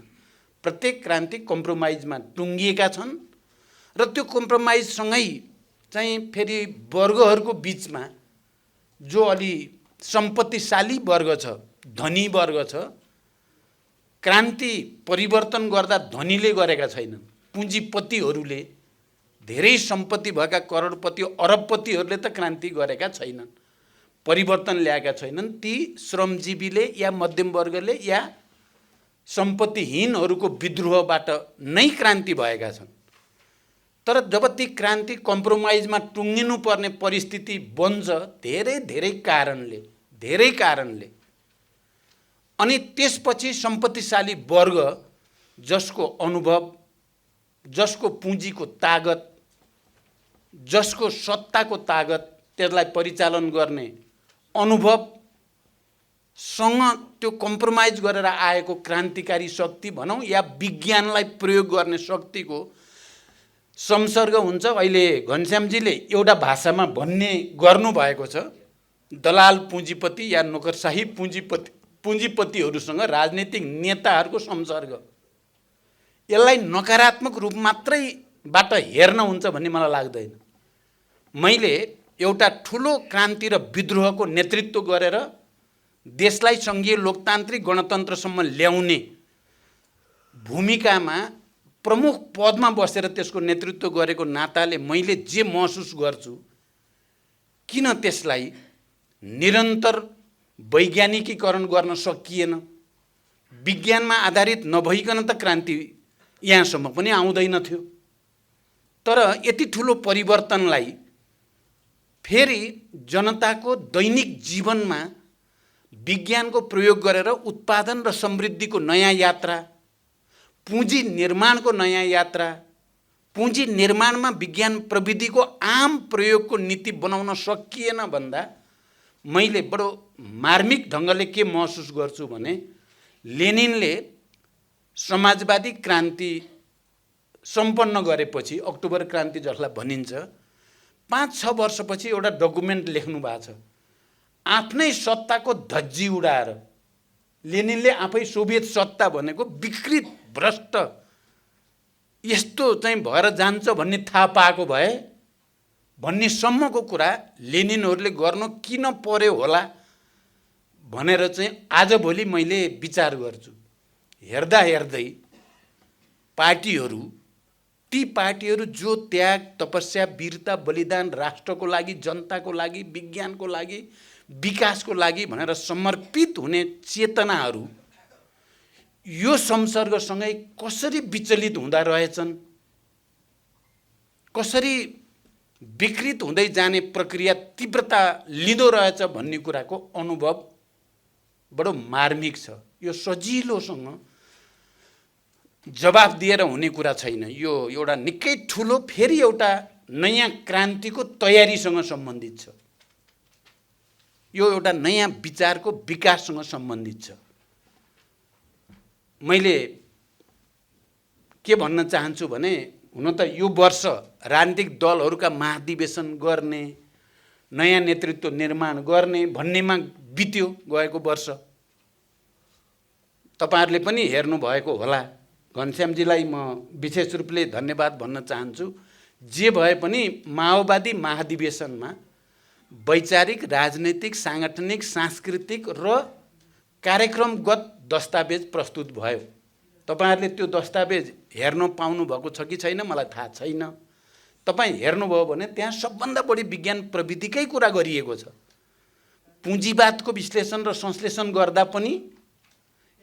प्रत्येक क्रान्ति कम्प्रोमाइजमा टुङ्गिएका छन् र त्यो कम्प्रोमाइजसँगै चाहिँ फेरि वर्गहरूको बिचमा जो अलि सम्पत्तिशाली वर्ग छ, धनी वर्ग छ, क्रान्ति परिवर्तन गर्दा धनीले गरेका छैनन्, पुँजीपतिहरूले, धेरै सम्पत्ति भएका करोडपति अरबपतिहरूले त क्रान्ति गरेका छैनन्, परिवर्तन ल्याएका छैनन्। ती श्रमजीवीले या मध्यमवर्गले या सम्पत्तिहीनहरूको विद्रोहबाट नै क्रान्ति भएका छन्। तर जब ती क्रान्ति कम्प्रोमाइजमा टुङ्गिनुपर्ने परिस्थिति बन्छ धेरै कारणले, अनि त्यसपछि सम्पत्तिशाली वर्ग जसको अनुभव, जसको पुँजीको तागत, जसको सत्ताको तागत, त्यसलाई परिचालन गर्ने अनुभवसँग त्यो कम्प्रोमाइज गरेर आएको क्रान्तिकारी शक्ति भनौँ या विज्ञानलाई प्रयोग गर्ने शक्तिको संसर्ग हुन्छ। अहिले घनश्यामजीले एउटा भाषामा भन्ने गर्नुभएको छ, दलाल पुँजीपति या नोकरशाही पुँजीपतिहरूसँग राजनीतिक नेताहरूको संसर्ग। यसलाई नकारात्मक रूप मात्रैबाट हेर्न हुन्छ भन्ने मलाई लाग्दैन। मैले एउटा ठुलो क्रान्ति र विद्रोहको नेतृत्व गरेर देशलाई सङ्घीय लोकतान्त्रिक गणतन्त्रसम्म ल्याउने भूमिकामा प्रमुख पदमा बसेर त्यसको नेतृत्व गरेको नाताले मैले जे महसुस गर्छु, किन त्यसलाई निरन्तर वैज्ञानिकीकरण गर्न सकिएन? विज्ञानमा आधारित नभइकन त क्रान्ति यहाँसम्म पनि आउँदैन थियो। तर यति ठुलो परिवर्तनलाई फेरि जनताको दैनिक जीवनमा विज्ञानको प्रयोग गरेर उत्पादन र समृद्धिको नयाँ यात्रा, पुँजी निर्माणको नयाँ यात्रा, पुँजी निर्माणमा विज्ञान प्रविधिको आम प्रयोगको नीति बनाउन सकिएन भन्दा मैले बडो मार्मिक ढङ्गले के महसुस गर्छु भने लेनिनले समाजवादी क्रान्ति सम्पन्न गरेपछि, अक्टोबर क्रान्ति जसलाई भनिन्छ, 5-6 वर्षपछि एउटा डकुमेन्ट लेख्नु भएको छ। आफ्नै सत्ताको धज्जी उडाएर लेनिनले आफै सोभियत सत्ता भनेको विकृत, भ्रष्ट, यस्तो चाहिँ भएर जान्छ भन्ने थाहा पाएको भए भन्ने सम्मको कुरा लेनिनहरूले गर्नु किन पर्यो होला भनेर चाहिँ आजभोलि मैले विचार गर्छु। हेर्दा हेर्दै पार्टीहरू, ती पार्टीहरू जो त्याग, तपस्या, वीरता, बलिदान राष्ट्रको लागि, जनताको लागि, विज्ञानको लागि, विकासको लागि भनेर समर्पित हुने चेतनाहरू यो संसर्गसँगै कसरी विचलित हुँदा रहेछन्, कसरी विकृत हुँदै जाने प्रक्रिया तीव्रता लिँदो रहेछ भन्ने कुराको अनुभव बडो मार्मिक छ। यो सजिलोसँग जवाफ दिएर हुने कुरा छैन। यो एउटा निकै ठुलो फेरि एउटा नयाँ क्रान्तिको तयारीसँग सम्बन्धित छ। यो एउटा नयाँ विचारको विकाससँग सम्बन्धित छ। मैले के भन्न चाहन्छु भने, हुन त यो वर्ष राजनीतिक दलहरूका महाधिवेशन गर्ने, नयाँ नेतृत्व निर्माण गर्ने भन्नेमा बित्यो गएको वर्ष। तपाईहरुले पनि हेर्नुभएको होला। घनश्यामजीलाई म विशेष रूपले धन्यवाद भन्न चाहन्छु। जे भए पनि माओवादी महाधिवेशनमा वैचारिक, राजनैतिक, सांगठनिक, सांस्कृतिक र कार्यक्रमगत दस्तावेज प्रस्तुत भयो। तपाईहरुले त्यो दस्तावेज हेर्न पाउनु भएको छ कि छैन मलाई थाहा छैन। तपाई हेर्नुभयो भने त्यहाँ सबभन्दा बढी विज्ञान प्रविधिकै कुरा गरिएको छ। पुँजीवादको विश्लेषण र संश्लेषण गर्दा पनि,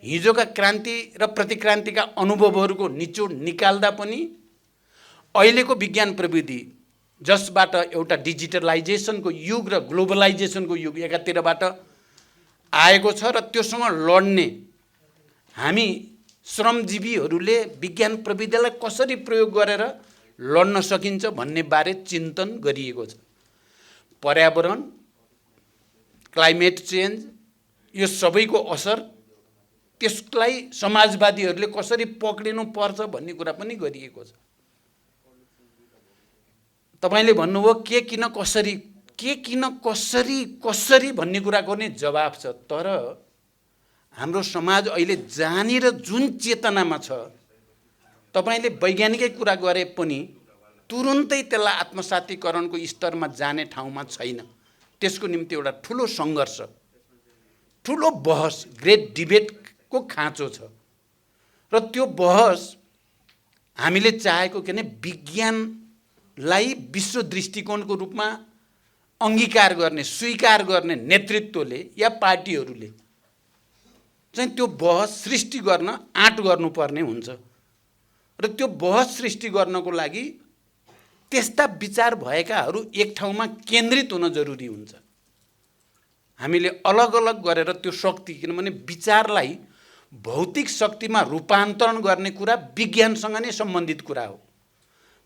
हिजोका क्रान्ति र प्रतिक्रान्तिका अनुभवहरूको निचोड निकाल्दा पनि, अहिलेको विज्ञान प्रविधि जसबाट एउटा डिजिटलाइजेसनको युग र ग्लोबलाइजेसनको युग एकातिरबाट आएको छ र त्योसँग लड्ने हामी श्रमजीवीहरूले विज्ञान प्रविधिलाई कसरी प्रयोग गरेर लड्न सकिन्छ भन्ने बारे चिन्तन गरिएको छ। पर्यावरण, क्लाइमेट चेन्ज, यो सबैको असर, त्यसलाई समाजवादीहरूले कसरी पक्रिनु पर्छ भन्ने कुरा पनि गरिएको छ। तपाईले भन्नुभयो के किन कसरी भन्ने कुराको नै जवाफ छ। तर हाम्रो समाज अहिले जहाँनिर जुन चेतनामा छ, तपाईले वैज्ञानिकै कुरा गरे पनि तुरुन्तै त्यसलाई आत्मसातीकरणको स्तरमा जाने ठाउँमा छैन। त्यसको निम्ति एउटा ठुलो सङ्घर्ष, ठुलो बहस, ग्रेट डिबेटको खाँचो छ। र त्यो बहस हामीले चाहेको के भने विज्ञानलाई विश्व दृष्टिकोणको रूपमा अङ्गीकार गर्ने, स्वीकार गर्ने नेतृत्वले या पार्टीहरूले चाहिँ त्यो बहस सृष्टि गर्न आँट गर्नुपर्ने हुन्छ। र त्यो बहस सृष्टि गर्नको लागि त्यस्ता विचार भएकाहरू एक ठाउँमा केन्द्रित हुन जरुरी हुन्छ। हामीले अलग अलग गरेर त्यो शक्ति, किनभने विचारलाई भौतिक शक्तिमा रूपान्तरण गर्ने कुरा विज्ञानसँग नै सम्बन्धित कुरा हो।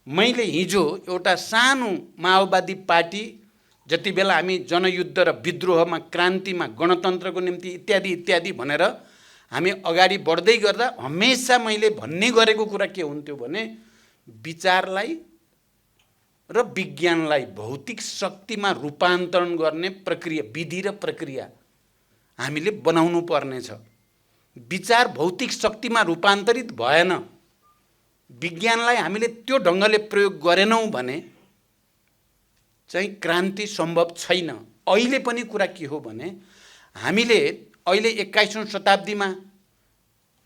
मैले हिजो एउटा सानो माओवादी पार्टी, जति बेला हामी जनयुद्ध र विद्रोहमा, क्रान्तिमा, गणतन्त्रको निम्ति इत्यादि इत्यादि भनेर हामी अगाडि बढ्दै गर्दा हमेसा मैले भन्ने गरेको कुरा के हुन्थ्यो भने विचारलाई र विज्ञानलाई भौतिक शक्तिमा रूपान्तरण गर्ने प्रक्रिया, विधि र प्रक्रिया हामीले बनाउनु पर्नेछ। विचार भौतिक शक्तिमा रूपान्तरित भएन, विज्ञानलाई हामीले त्यो ढङ्गले प्रयोग गरेनौँ भने चाहिँ क्रान्ति सम्भव छैन। अहिले पनि कुरा के हो भने हामीले अहिले 21औं शताब्दीमा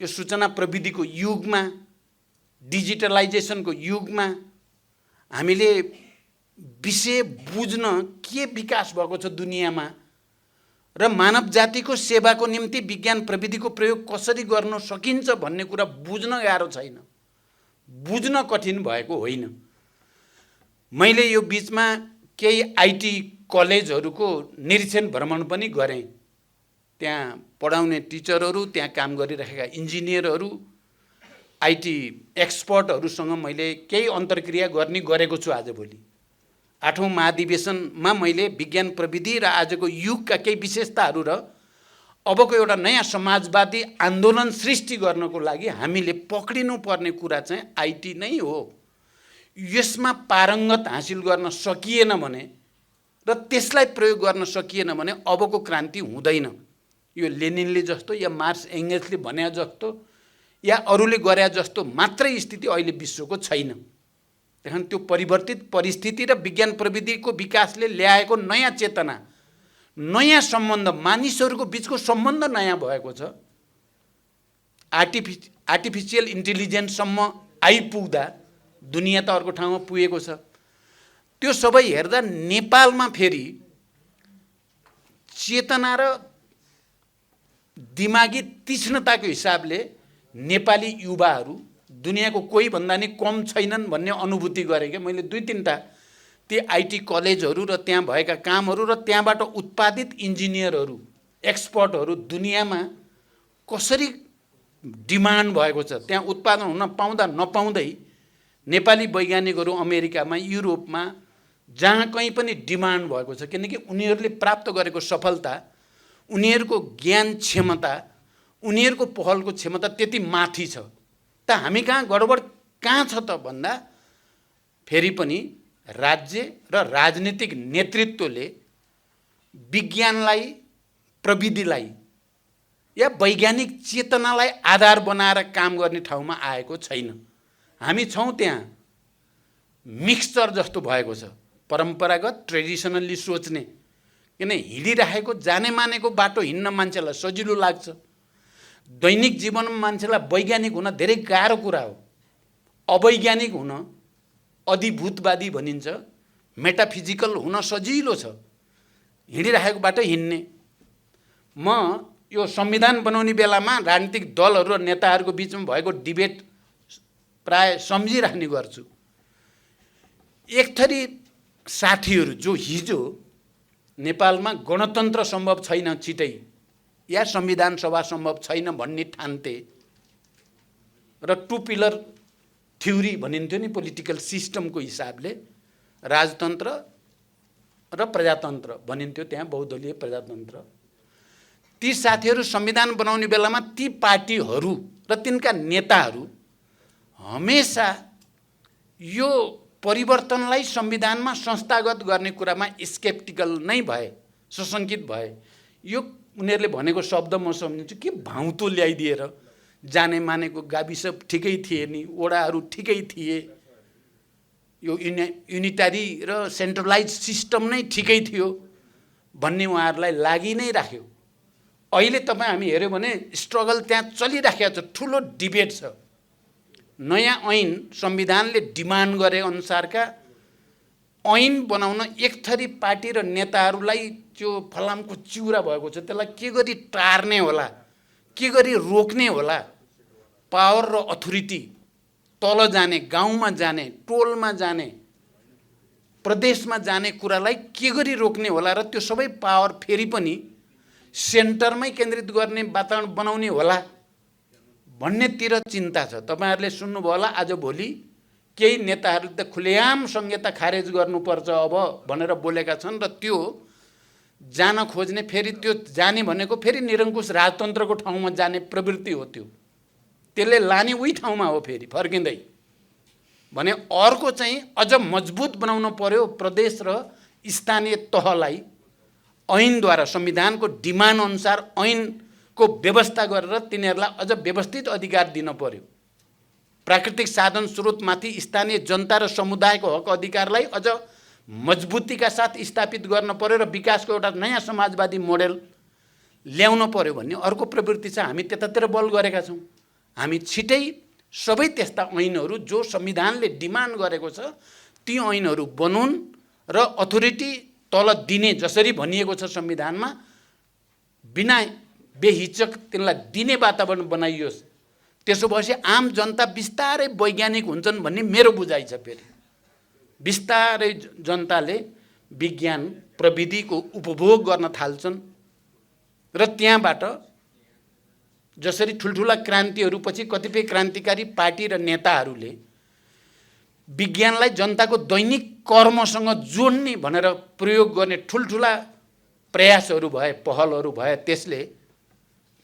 यो सूचना प्रविधिको युगमा, डिजिटलाइजेसनको युगमा हामीले विषय बुझ्न के विकास भएको छ दुनियाँमा र मानव जातिको सेवाको निम्ति विज्ञान प्रविधिको प्रयोग कसरी गर्न सकिन्छ भन्ने कुरा बुझ्न गाह्रो छैन, बुझ्न कठिन भएको होइन। मैले यो बीचमा केही आइटी कलेजहरूको निरीक्षण भ्रमण पनि गरेँ। त्यहाँ पढाउने टिचरहरू, त्यहाँ काम गरिरहेका इन्जिनियरहरू, आइटी एक्सपर्टहरूसँग मैले केही अन्तर्क्रिया गरेको छु। आजभोलि 8औं महाधिवेशनमा मैले विज्ञान प्रविधि र आजको युगका केही विशेषताहरू र अबको एउटा नयाँ समाजवादी आन्दोलन सृष्टि गर्नको लागि हामीले पक्रिनुपर्ने कुरा चाहिँ आइटी नै हो। यसमा पारङ्गत हासिल गर्न सकिएन भने र त्यसलाई प्रयोग गर्न सकिएन भने अबको क्रान्ति हुँदैन। यो लेनिनले जस्तो या मार्क्स एङ्गल्सले भने जस्तो या अरूले गरे जस्तो मात्रै स्थिति अहिले विश्वको छैन। त्यहाँ त्यो परिवर्तित परिस्थिति र विज्ञान प्रविधिको विकासले ल्याएको नयाँ चेतना, नयाँ सम्बन्ध, मानिसहरूको बिचको सम्बन्ध नयाँ भएको छ। आर्टिफिसियल इन्टेलिजेन्ससम्म आइपुग्दा दुनियाँ त अर्को ठाउँमा पुगेको छ। त्यो सबै हेर्दा नेपालमा फेरि चेतना र दिमागी तीक्ष्णताको हिसाबले नेपाली युवाहरू दुनियाँको कोही भन्दा नि कम छैनन् भन्ने अनुभूति गरेँ क्या मैले। 2-3टा ती आइटी कलेजहरू र त्यहाँ भएका कामहरू र त्यहाँबाट उत्पादित इन्जिनियरहरू, एक्सपर्टहरू दुनियाँमा कसरी डिमान्ड भएको छ। त्यहाँ उत्पादन हुन पाउँदा नपाउँदै नेपाली वैज्ञानिकहरू अमेरिकामा, युरोपमा, जहाँ कहीँ पनि डिमान्ड भएको छ। किनकि उनीहरूले प्राप्त गरेको सफलता, उनीहरूको ज्ञान क्षमता, उनीहरूको पहलको क्षमता त्यति माथि छ। त हामी कहाँ गडबड कहाँ छ त भन्दा फेरि पनि राज्य र राजनीतिक नेतृत्वले विज्ञानलाई, प्रविधिलाई या वैज्ञानिक चेतनालाई आधार बनाएर काम गर्ने ठाउँमा आएको छैन। हामी छौँ त्यहाँ मिक्सचर जस्तो भएको छ, परम्परागत ट्रेडिसनल्ली सोच्ने, किन हिँडिरहेको जाने मानेको बाटो हिँड्न मान्छेलाई सजिलो लाग्छ। दैनिक जीवनमा मान्छेलाई वैज्ञानिक हुन धेरै गाह्रो कुरा हो। अवैज्ञानिक हुन, अधिभूतवादी भनिन्छ, मेटाफिजिकल हुन सजिलो छ, हिँडिरहेको बाटो हिँड्ने। म यो संविधान बनाउने बेलामा राजनीतिक दलहरू र नेताहरूको बिचमा भएको डिबेट प्राय सम्झिराख्ने गर्छु। एक थरी साथीहरू जो हिजो नेपालमा गणतन्त्र सम्भव छैन छिटै या संविधान सभा सम्भव छैन भन्ने ठान्थे र 2 पिलर थ्योरी भनिन्थ्यो नि पोलिटिकल सिस्टमको हिसाबले, राजतन्त्र र प्रजातन्त्र भनिन्थ्यो, त्यहाँ बहुदलीय प्रजातन्त्र। ती साथीहरू संविधान बनाउने बेलामा ती पार्टीहरू र तिनका नेताहरू हमेसा यो परिवर्तनलाई संविधानमा संस्थागत गर्ने कुरामा स्केप्टिकल नै भए, सशङ्कित भए। यो उनीहरूले भनेको शब्द म सम्झिन्छु, के भाउतो ल्याइदिएर जाने मानेको गाविस ठिकै थिए नि, वडाहरू ठिकै थिए, यो युनिटारी र सेन्ट्रलाइज सिस्टम नै ठिकै थियो भन्ने उहाँहरूलाई लागि नै राख्यो। अहिले तपाईँ हामी हेऱ्यौँ भने स्ट्रगल त्यहाँ चलिराखेको छ, ठुलो डिबेट छ। नयाँ ऐन संविधानले डिमान्ड गरे अनुसारका ऐन बनाउन एक थरी पार्टी र नेताहरूलाई त्यो फलामको चिउरा भएको छ, त्यसलाई के गरी टार्ने होला, के गरी रोक्ने होला, पावर र अथोरिटी तल जाने, गाउँमा जाने, टोलमा जाने, प्रदेशमा जाने कुरालाई के गरी रोक्ने होला र त्यो सबै पावर फेरि पनि सेन्टरमै केन्द्रित गर्ने वातावरण बनाउने होला भन्नेतिर चिन्ता छ। तपाईँहरूले सुन्नुभयो होला आजभोलि केही नेताहरूले त खुलेआम संहिता खारेज गर्नुपर्छ अब भनेर बोलेका छन् र त्यो जान खोज्ने, फेरि त्यो जाने भनेको फेरि निरङ्कुश राजतन्त्रको ठाउँमा जाने प्रवृत्ति हो। त्यसले लाने उही ठाउँमा हो फेरि फर्किँदै। भने अर्को चाहिँ अझ मजबुत बनाउनु पर्यो प्रदेश र स्थानीय तहलाई ऐनद्वारा, संविधानको डिमान्ड अनुसार ऐनको व्यवस्था गरेर तिनीहरूलाई अझ व्यवस्थित अधिकार दिन पर्यो। प्राकृतिक साधन स्रोतमाथि स्थानीय जनता र समुदायको हक अधिकारलाई अझ मजबुतीका साथ स्थापित गर्न पर्यो र विकासको एउटा नयाँ समाजवादी मोडेल ल्याउन पर्यो भन्ने अर्को प्रवृत्ति छ। हामी त्यतातिर बल गरेका छौँ। हामी छिटै सबै त्यस्ता ऐनहरू जो संविधानले डिमान्ड गरेको छ ती ऐनहरू बनुन् र अथोरिटी तल दिने जसरी भनिएको छ संविधानमा बिना बेहिचक तिनलाई दिने वातावरण बनाइयोस्। त्यसो भएपछि आम जनता बिस्तारै वैज्ञानिक हुन्छन् भन्ने मेरो बुझाइ छ। फेरि बिस्तारै जनताले विज्ञान प्रविधिको उपभोग गर्न थाल्छन् र त्यहाँबाट जसरी ठुल्ठुला क्रान्तिहरूपछि कतिपय क्रान्तिकारी पार्टी र नेताहरूले विज्ञानलाई जनताको दैनिक कर्मसँग जोड्ने भनेर प्रयोग गर्ने ठुल्ठुला प्रयासहरू भए, पहलहरू भए, त्यसले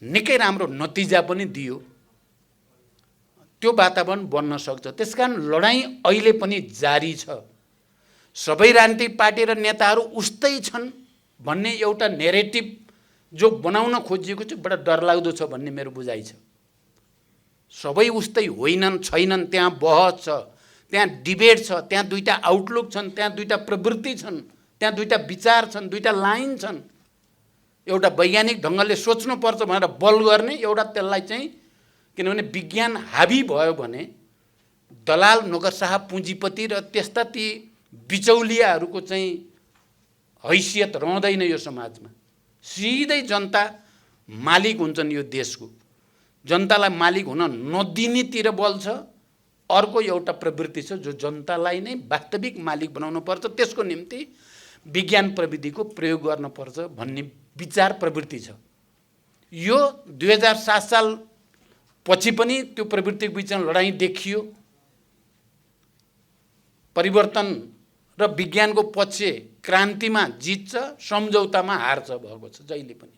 निकै राम्रो नतिजा पनि दियो। त्यो वातावरण बन्न सक्छ। त्यसकारण लडाईँ अहिले पनि जारी छ। सबै राजनीतिक पार्टी र नेताहरू उस्तै छन् भन्ने एउटा नेरेटिभ जो बनाउन खोजिएको छ बडा डरलाग्दो छ भन्ने मेरो बुझाइ छ। सबै उस्तै होइनन्, छैनन्। त्यहाँ बहस छ, त्यहाँ डिबेट छ, त्यहाँ दुईटा आउटलुक छन्, त्यहाँ दुईटा प्रवृत्ति छन्, त्यहाँ दुईटा विचार छन्, दुईटा लाइन छन्। एउटा वैज्ञानिक ढङ्गले सोच्नुपर्छ भनेर बल गर्ने, एउटा त्यसलाई चाहिँ किनभने विज्ञान हाबी भयो भने दलाल, नोकरशाह, पुँजीपति र त्यस्ता ती बिचौलियाहरूको चाहिँ हैसियत रहँदैन यो समाजमा। सिधै जनता मालिक हुन्छन् यो देशको। जनतालाई मालिक हुन नदिनेतिर बल छ। अर्को एउटा प्रवृत्ति छ जो जनतालाई नै वास्तविक मालिक बनाउनु पर्छ, त्यसको निम्ति विज्ञान प्रविधिको प्रयोग गर्नुपर्छ भन्ने विचार प्रवृत्ति छ। यो 2007 साल पछि पनि त्यो प्रवृत्तिको बिचमा लडाईँ देखियो। परिवर्तन र विज्ञानको पक्ष क्रान्तिमा जित्छ, सम्झौतामा हार्छ भएको छ जहिले पनि।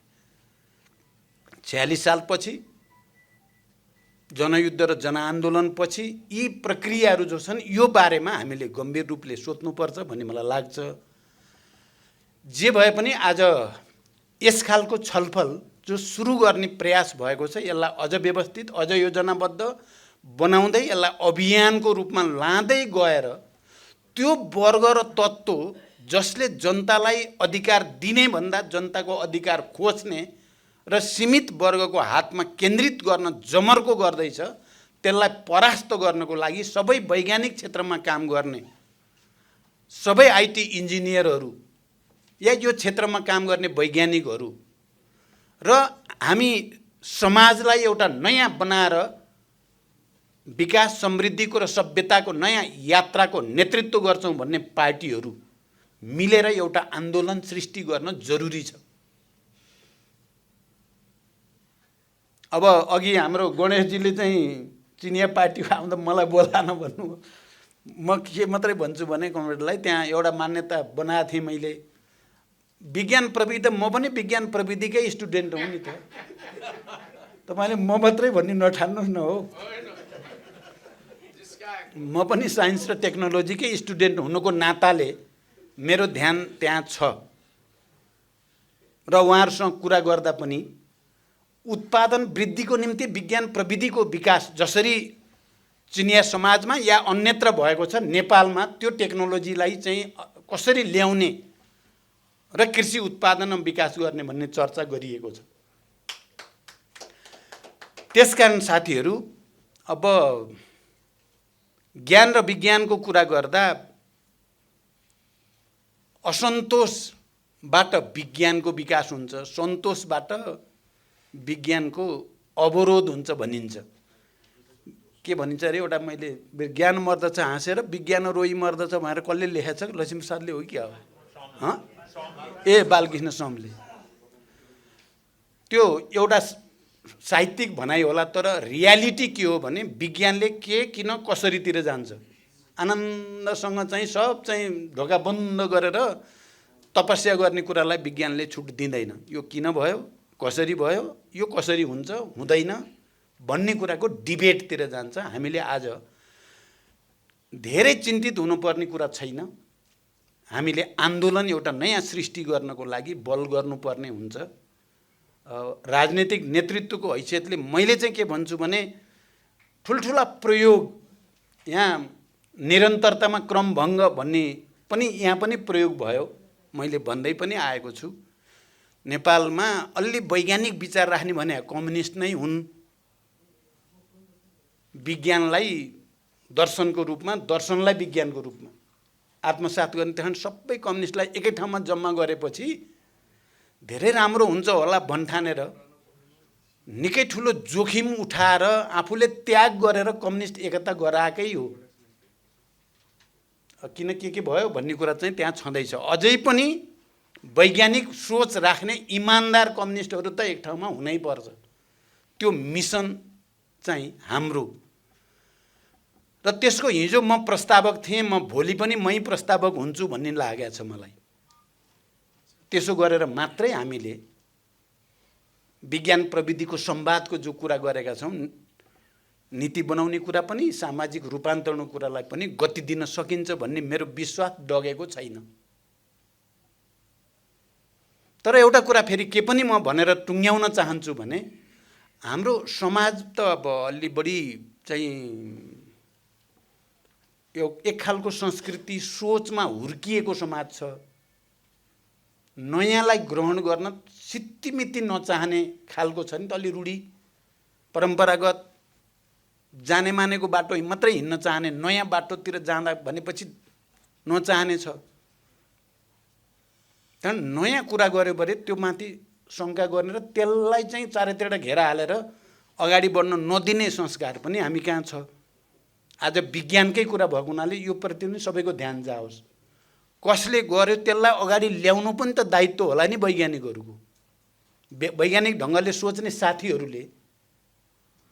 46 सालपछि जनयुद्ध र जनआन्दोलनपछि यी प्रक्रियाहरू जो छन् यो बारेमा हामीले गम्भीर रूपले सोच्नुपर्छ भन्ने मलाई लाग्छ। जे भए पनि आज यस खालको छलफल जो सुरु गर्ने प्रयास भएको छ यसलाई अझ व्यवस्थित, अझ योजनाबद्ध बनाउँदै यसलाई अभियानको रूपमा लाँदै गएर त्यो वर्ग र तत्त्व जसले जनतालाई अधिकार दिने भन्दा जनताको अधिकार खोज्ने र सीमित वर्गको हातमा केन्द्रित गर्न जमर्को गर्दैछ त्यसलाई परास्त गर्नको लागि सबै वैज्ञानिक क्षेत्रमा काम गर्ने, सबै आइटी इन्जिनियरहरू या यो क्षेत्रमा काम गर्ने वैज्ञानिकहरू र हामी समाजलाई एउटा नयाँ बनाएर विकास, समृद्धिको र सभ्यताको नयाँ यात्राको नेतृत्व गर्छौँ भन्ने पार्टीहरू मिलेर एउटा आन्दोलन सृष्टि गर्न जरुरी छ। अब अघि हाम्रो गणेशजीले चाहिँ चिनिया पार्टी आउँदा मलाई बोलान भन्नु, म के मात्रै भन्छु भने कमरेडलाई त्यहाँ एउटा मान्यता बनाएको थिएँ मैले। विज्ञान प्रविधि, म पनि विज्ञान प्रविधिकै स्टुडेन्ट हुँ नि त। तपाईँले म मात्रै भन्ने नठान्नुहोस् न हो। म पनि साइन्स र टेक्नोलोजीकै स्टुडेन्ट हुनुको नाताले मेरो ध्यान त्यहाँ छ र उहाँहरूसँग कुरा गर्दा पनि उत्पादन वृद्धिको निम्ति विज्ञान प्रविधिको विकास जसरी चिनिया समाजमा या अन्यत्र भएको छ, नेपालमा त्यो टेक्नोलोजीलाई चाहिँ कसरी ल्याउने र कृषि उत्पादन विकास गर्ने भन्ने चर्चा गरिएको छ। त्यसकारण साथीहरू, अब ज्ञान र विज्ञानको कुरा गर्दा असन्तोषबाट विज्ञानको विकास हुन्छ, सन्तोषबाट विज्ञानको अवरोध हुन्छ भनिन्छ। के भनिन्छ अरे, एउटा मैले ज्ञान मर्दछ हाँसेर विज्ञान रोइ मर्दछ भनेर कसले लेखेछ? लक्ष्मीप्रसादले हो कि हो? ए बालकृष्ण समले। त्यो एउटा साहित्यिक भनाइ होला, तर रियालिटी के हो भने विज्ञानले के किन कसरीतिर जान्छ। आनन्दसँग चाहिँ सब चाहिँ ढोका बन्द गरेर तपस्या गर्ने कुरालाई विज्ञानले छुट दिँदैन। यो किन भयो, कसरी भयो, यो कसरी हुन्छ हुँदैन भन्ने कुराको डिबेटतिर जान्छ। हामीले आज धेरै चिन्तित हुनुपर्ने कुरा छैन। हामीले आन्दोलन एउटा नयाँ सृष्टि गर्नको लागि बल गर्नुपर्ने हुन्छ। राजनीतिक नेतृत्वको हैसियतले मैले चाहिँ के भन्छु भने, ठुल्ठुला प्रयोग, यहाँ निरन्तरतामा क्रमभङ्ग भन्ने पनि यहाँ पनि प्रयोग भयो। मैले भन्दै पनि आएको छु, नेपालमा अलि वैज्ञानिक विचार राख्ने भने कम्युनिस्ट नै हुन्। विज्ञानलाई दर्शनको रूपमा, दर्शनलाई विज्ञानको रूपमा आत्मसात गर्ने, त्यहाँ सबै कम्युनिस्टलाई एकै ठाउँमा जम्मा गरेपछि धेरै राम्रो हुन्छ होला भन्ठानेर निकै ठुलो जोखिम उठाएर आफूले त्याग गरेर कम्युनिस्ट एकता गराएकै हो। किन के भयो भन्ने कुरा चाहिँ त्यहाँ छँदैछ। अझै पनि वैज्ञानिक सोच राख्ने इमान्दार कम्युनिस्टहरू त एक ठाउँमा हुनै पर्छ। त्यो मिसन चाहिँ हाम्रो, र त्यसको हिजो म प्रस्तावक थिएँ, म भोलि पनि मै प्रस्तावक हुन्छु भन्ने लागेको छ मलाई। त्यसो गरेर मात्रै हामीले विज्ञान प्रविधिको संवादको जो कुरा गरेका छौँ, नीति बनाउने कुरा पनि, सामाजिक रूपान्तरणको कुरालाई पनि गति दिन सकिन्छ भन्ने मेरो विश्वास डगेको छैन। तर एउटा कुरा फेरि के पनि म भनेर टुङ्ग्याउन चाहन्छु भने, हाम्रो समाज त अब अलि बढी चाहिँ यो एक खालको संस्कृति सोचमा हुर्किएको समाज छ। नयाँलाई ग्रहण गर्न सित्तिमिति नचाहने खालको छ नि त, अलि रूढी परम्परागत जाने मानेको बाटो मात्रै हिँड्न चाहने, नयाँ बाटोतिर जाँदा भनेपछि नचाहने छ। त्यहाँ नयाँ कुरा गऱ्यो भने त्यो माथि शङ्का गर्ने र त्यसलाई चाहिँ चारैतिर घेरा हालेर अगाडि बढ्न नदिने संस्कार पनि हामी कहाँ छ। आज विज्ञानकै कुरा भएको हुनाले यो प्रति पनि सबैको ध्यान जाओस्। कसले गर्यो त्यसलाई अगाडि ल्याउनु पनि त दायित्व होला नि वैज्ञानिकहरूको। वैज्ञानिक ढङ्गले सोच्ने साथीहरूले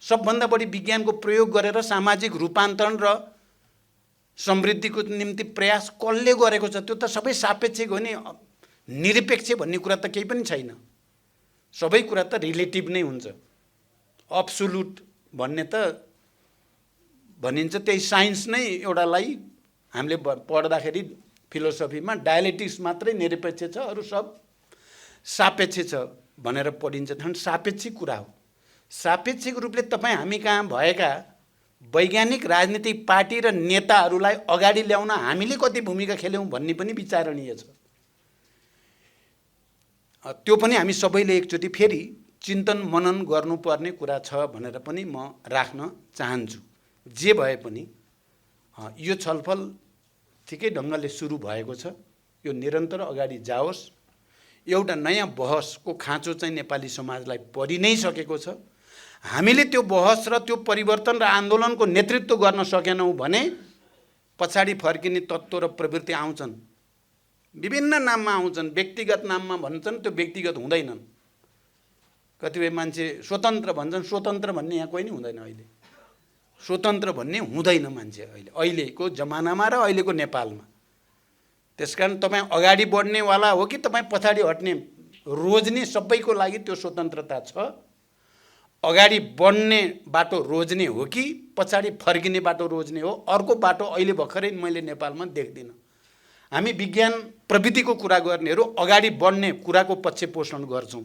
सबभन्दा बढी विज्ञानको प्रयोग गरेर सामाजिक रूपान्तरण र समृद्धिको निम्ति प्रयास कसले गरेको छ? त्यो त सबै सापेक्षिक हो नि, निरपेक्ष भन्ने कुरा त केही पनि छैन। सबै कुरा त रिलेटिभ नै हुन्छ। अब्सोल्युट भन्ने त भनिन्छ, त्यही साइन्स नै एउटालाई हामीले पढ्दाखेरि फिलोसफीमा डायलेक्टिक्स मात्रै निरपेक्ष छ, अरू सब सापेक्ष छ भनेर पढिन्छ। झन् सापेक्षिक कुरा हो। सापेक्षिक रूपले तपाईँ हामी कहाँ भएका वैज्ञानिक राजनीतिक पार्टी र नेताहरूलाई अगाडि ल्याउन हामीले कति भूमिका खेल्यौँ भन्ने पनि विचारणीय छ। त्यो पनि हामी सबैले एकचोटि फेरि चिन्तन मनन गर्नुपर्ने कुरा छ भनेर पनि म राख्न चाहन्छु। जे भए पनि यो छलफल ठिकै ढङ्गले सुरु भएको छ, यो निरन्तर अगाडि जाओस्। एउटा नयाँ बहसको खाँचो चाहिँ नेपाली समाजलाई परि नै सकेको छ। हामीले त्यो बहस र त्यो परिवर्तन र आन्दोलनको नेतृत्व गर्न सकेनौँ भने पछाडि फर्किने तत्त्व र प्रवृत्ति आउँछन्, विभिन्न नाममा आउँछन्। व्यक्तिगत नाममा भन्छन्, त्यो व्यक्तिगत हुँदैनन्। कतिपय मान्छे स्वतन्त्र भन्छन्, स्वतन्त्र भन्ने यहाँ कोही नै हुँदैन। अहिले स्वतन्त्र भन्ने हुँदैन मान्छे अहिलेको जमानामा र अहिलेको नेपालमा। त्यसकारण तपाईँ अगाडि बढ्नेवाला हो कि तपाईँ पछाडि हट्ने, रोज्ने सबैको लागि त्यो स्वतन्त्रता छ। अगाडि बढ्ने बाटो रोज्ने हो कि पछाडि फर्किने बाटो रोज्ने हो, अर्को बाटो अहिले भर्खरै मैले नेपालमा देख्दिनँ। हामी विज्ञान प्रविधिको कुरा गर्नेहरू अगाडि बढ्ने कुराको पक्ष पोषण गर्छौँ,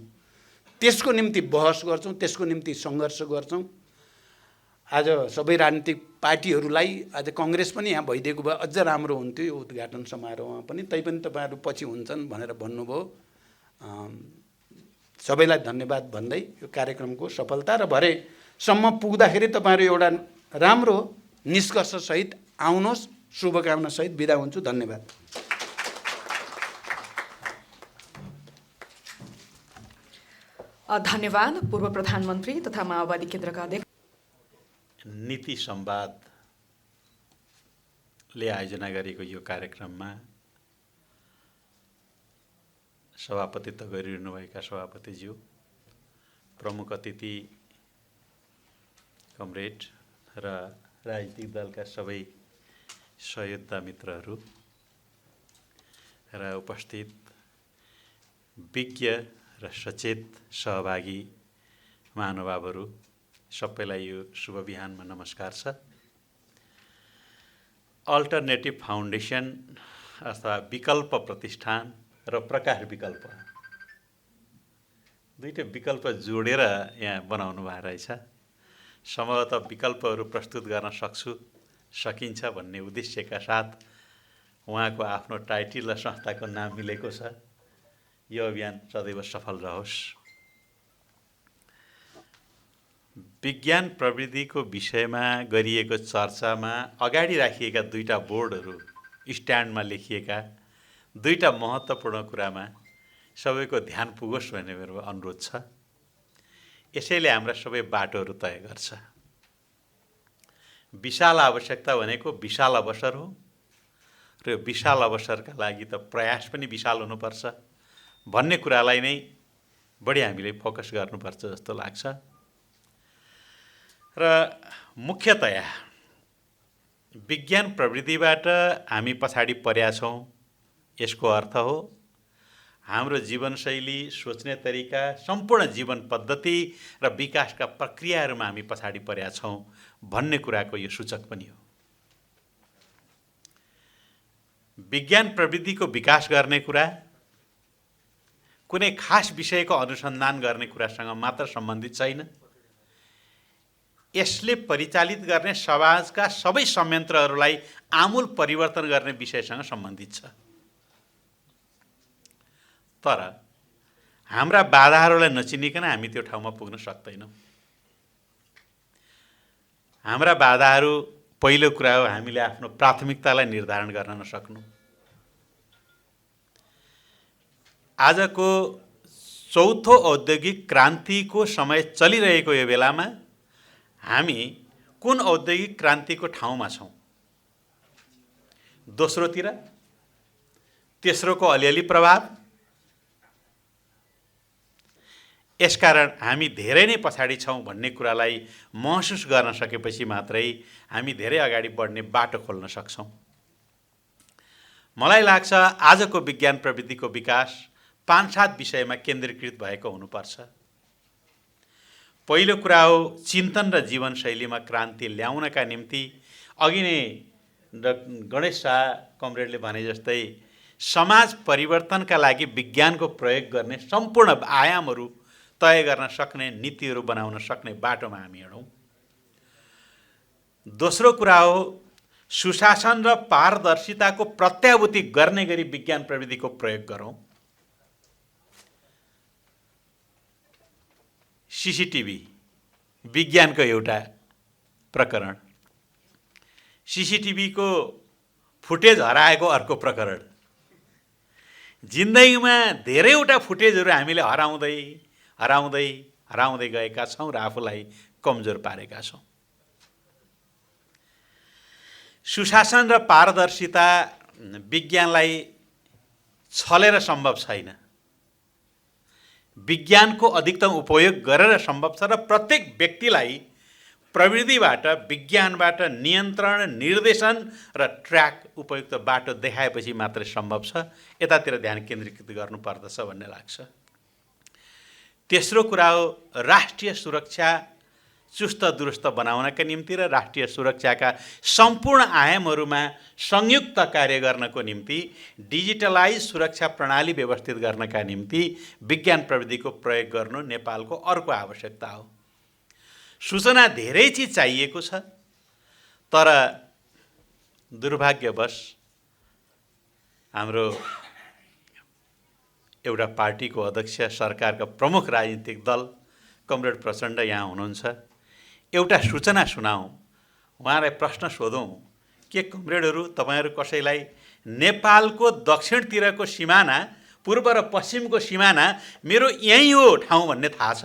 त्यसको निम्ति बहस गर्छौँ, त्यसको निम्ति सङ्घर्ष गर्छौँ। आज सबै राजनीतिक पार्टीहरूलाई आज कङ्ग्रेस पनि यहाँ भइदिएको भए अझ राम्रो हुन्थ्यो यो उद्घाटन समारोहमा पनि, तैपनि तपाईँहरू पछि हुन्छन् भनेर भन्नुभयो। सबैलाई धन्यवाद भन्दै यो कार्यक्रमको सफलता र भरेसम्म पुग्दाखेरि तपाईँहरू एउटा राम्रो निष्कर्षसहित आउनुहोस्। शुभकामनासहित बिदा हुन्छु। धन्यवाद। धन्यवाद पूर्व प्रधानमन्त्री तथा माओवादी केन्द्रका अध्यक्ष। नीति संवादले आयोजना गरेको यो कार्यक्रममा सभापतित्व गरिरहनुभएका सभापतिज्यू, प्रमुख अतिथि कमरेड र राजनीतिक दलका सबै सहयोद्धा मित्रहरू र उपस्थित विज्ञ र सचेत सहभागी महानुभावहरू सबैलाई यो शुभ बिहानमा नमस्कार छ। अल्टरनेटिभ फाउन्डेसन अथवा विकल्प प्रतिष्ठान र प्रकाश विकल्प, दुईटै विकल्प जोडेर यहाँ बनाउनु भएको रहेछ। सम्भवतः विकल्पहरू प्रस्तुत गर्न सकिन्छ भन्ने उद्देश्यका साथ उहाँको आफ्नो टाइटल र संस्थाको नाम मिलेको छ। यो अभियान सदैव सफल रहोस्। विज्ञान प्रविधिको विषयमा गरिएको चर्चामा अगाडि राखिएका दुईटा बोर्डहरू स्ट्यान्डमा लेखिएका दुईटा महत्त्वपूर्ण कुरामा सबैको ध्यान पुगोस् भन्ने मेरो अनुरोध छ। यसैले हाम्रा सबै बाटोहरू तय गर्छ। विशाल आवश्यकता भनेको विशाल अवसर हो र यो विशाल अवसरका लागि त प्रयास पनि विशाल हुनुपर्छ भन्ने कुरालाई नै बढी हामीले फोकस गर्नुपर्छ जस्तो लाग्छ। र मुख्यतया विज्ञान प्रविधिबाट हामी पछाडि परेका छौँ, यसको अर्थ हो हाम्रो जीवनशैली, सोच्ने तरिका, सम्पूर्ण जीवन पद्धति र विकासका प्रक्रियाहरूमा हामी पछाडि परेका छौँ भन्ने कुराको यो सूचक पनि हो। विज्ञान प्रविधिको विकास गर्ने कुरा कुनै खास विषयको अनुसन्धान गर्ने कुरासँग मात्र सम्बन्धित छैन। यसले परिचालित गर्ने समाजका सबै संयन्त्रहरूलाई आमूल परिवर्तन गर्ने विषयसँग सम्बन्धित छ। तर हाम्रा बाधाहरूलाई नचिनिकन हामी त्यो ठाउँमा पुग्न सक्दैनौँ। हाम्रा बाधाहरू पहिलो कुरा हो हामीले आफ्नो प्राथमिकतालाई निर्धारण गर्न नसक्नु। आजको चौथो औद्योगिक क्रान्तिको समय चलिरहेको यो बेलामा हामी कुन औद्योगिक क्रान्तिको ठाउँमा छौँ? दोस्रोतिर, तेस्रोको अलिअलि प्रभाव। यसकारण हामी धेरै नै पछाडि छौँ भन्ने कुरालाई महसुस गर्न सकेपछि मात्रै हामी धेरै अगाडि बढ्ने बाटो खोल्न सक्छौँ। मलाई लाग्छ आजको विज्ञान प्रविधिको विकास 5-7 विषयमा केन्द्रीकृत भएको हुनुपर्छ। पहिलो कुरा हो चिन्तन र जीवनशैलीमा क्रान्ति ल्याउनका निम्ति अघि नै गणेश शाह कमरेडले भने जस्तै समाज परिवर्तनका लागि विज्ञानको प्रयोग गर्ने सम्पूर्ण आयामहरू तय गर्न सक्ने, नीतिहरू बनाउन सक्ने बाटोमा हामी हिँडौँ। दोस्रो कुरा हो सुशासन र पारदर्शिताको प्रत्याभूति गर्ने गरी विज्ञान प्रविधिको प्रयोग गरौँ। सीसीटीभी विज्ञानको एउटा प्रकरण, सीसीटीभीको फुटेज हराएको अर्को प्रकरण। जिन्दगीमा धेरैवटा फुटेजहरू हामीले हराउँदै गएका छौँ र आफूलाई कमजोर पारेका छौँ। सुशासन र पारदर्शिता विज्ञानलाई छलेर सम्भव छैन। विज्ञानको अधिकतम उपयोग गरेर सम्भव छ र प्रत्येक व्यक्तिलाई प्रविधिबाट, विज्ञानबाट नियन्त्रण, निर्देशन र ट्र्याक उपयुक्त बाटो देखाएपछि मात्रै सम्भव छ। यतातिर ध्यान केन्द्रीकृत गर्नुपर्दछ भन्ने लाग्छ। तेस्रो कुरा हो राष्ट्रिय सुरक्षा चुस्त दुरुस्त बनाउनका निम्ति र राष्ट्रिय सुरक्षाका सम्पूर्ण आयामहरूमा संयुक्त कार्य गर्नको निम्ति डिजिटलाइज सुरक्षा प्रणाली व्यवस्थित गर्नका निम्ति विज्ञान प्रविधिको प्रयोग गर्नु नेपालको अर्को आवश्यकता हो। सूचना धेरै चिज चाहिएको छ, तर दुर्भाग्यवश हाम्रो एउटा पार्टीको अध्यक्ष, सरकारका प्रमुख राजनीतिक दल कमरेड प्रचण्ड यहाँ हुनुहुन्छ। एउटा सूचना सुनाऊँ, उहाँलाई प्रश्न सोधौँ, के कमरेडहरू तपाईँहरू कसैलाई नेपालको दक्षिणतिरको सिमाना, पूर्व र पश्चिमको सिमाना मेरो यहीँ हो ठाउँ भन्ने थाहा छ?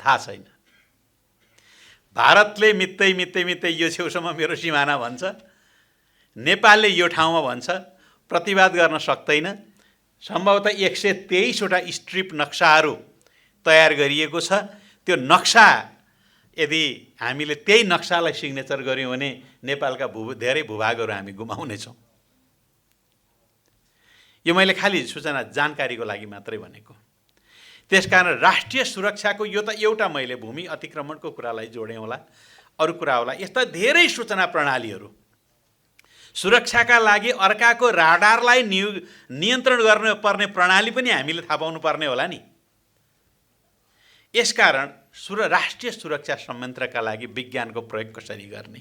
थाहा छैन। भारतले मित्तै मित्तै मित्तै यो छेउसम्म मेरो सिमाना भन्छ, नेपालले यो ठाउँमा भन्छ, प्रतिवाद गर्न सक्दैन। सम्भवतः 123वटा स्ट्रिप नक्साहरू तयार गरिएको छ। त्यो नक्सा यदि हामीले त्यही नक्सालाई सिग्नेचर गऱ्यौँ भने नेपालका धेरै भूभागहरू हामी गुमाउनेछौँ। यो मैले खालि सूचना जानकारीको लागि मात्रै भनेको। त्यसकारण राष्ट्रिय सुरक्षाको यो त एउटा मैले भूमि अतिक्रमणको कुरालाई जोडेँ होला, अरू कुरा होला। यस्ता धेरै सूचना प्रणालीहरू, सुरक्षाका लागि अर्काको राडारलाई नियन्त्रण गर्नुपर्ने प्रणाली पनि हामीले थाहा पाउनु पर्ने होला नि। यसकारण राष्ट्रिय सुरक्षा संयन्त्रका लागि विज्ञानको प्रयोग कसरी गर्ने?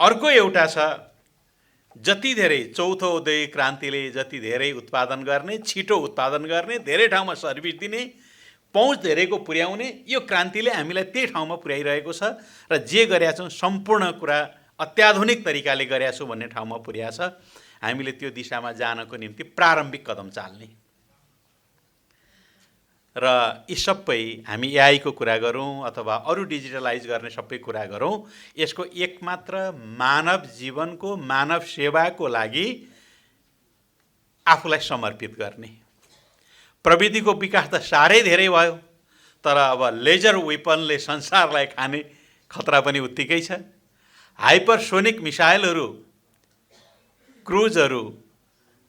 अर्को एउटा छ, जति धेरै चौथो औद्योगिक क्रान्तिले जति धेरै उत्पादन गर्ने, छिटो उत्पादन गर्ने, धेरै ठाउँमा सर्भिस दिने, पहुँच धेरैको पुर्याउने, यो क्रान्तिले हामीलाई त्यही ठाउँमा पुर्याइरहेको छ र जे गरेका छौँ सम्पूर्ण कुरा अत्याधुनिक तरिकाले गरेका छौँ भन्ने ठाउँमा पुर्याएको छ। हामीले त्यो दिशामा जानको निम्ति प्रारम्भिक कदम चाल्ने र यी सबै हामी एआईको कुरा गरौँ अथवा अरू डिजिटलाइज गर्ने सबै कुरा गरौँ, यसको एकमात्र मानव जीवनको, मानव सेवाको लागि आफूलाई समर्पित गर्ने। प्रविधिको विकास त साह्रै धेरै भयो, तर अब लेजर वेपनले संसारलाई खाने खतरा पनि उत्तिकै छ। हाइपरसोनिक मिसाइलहरू, क्रुजहरू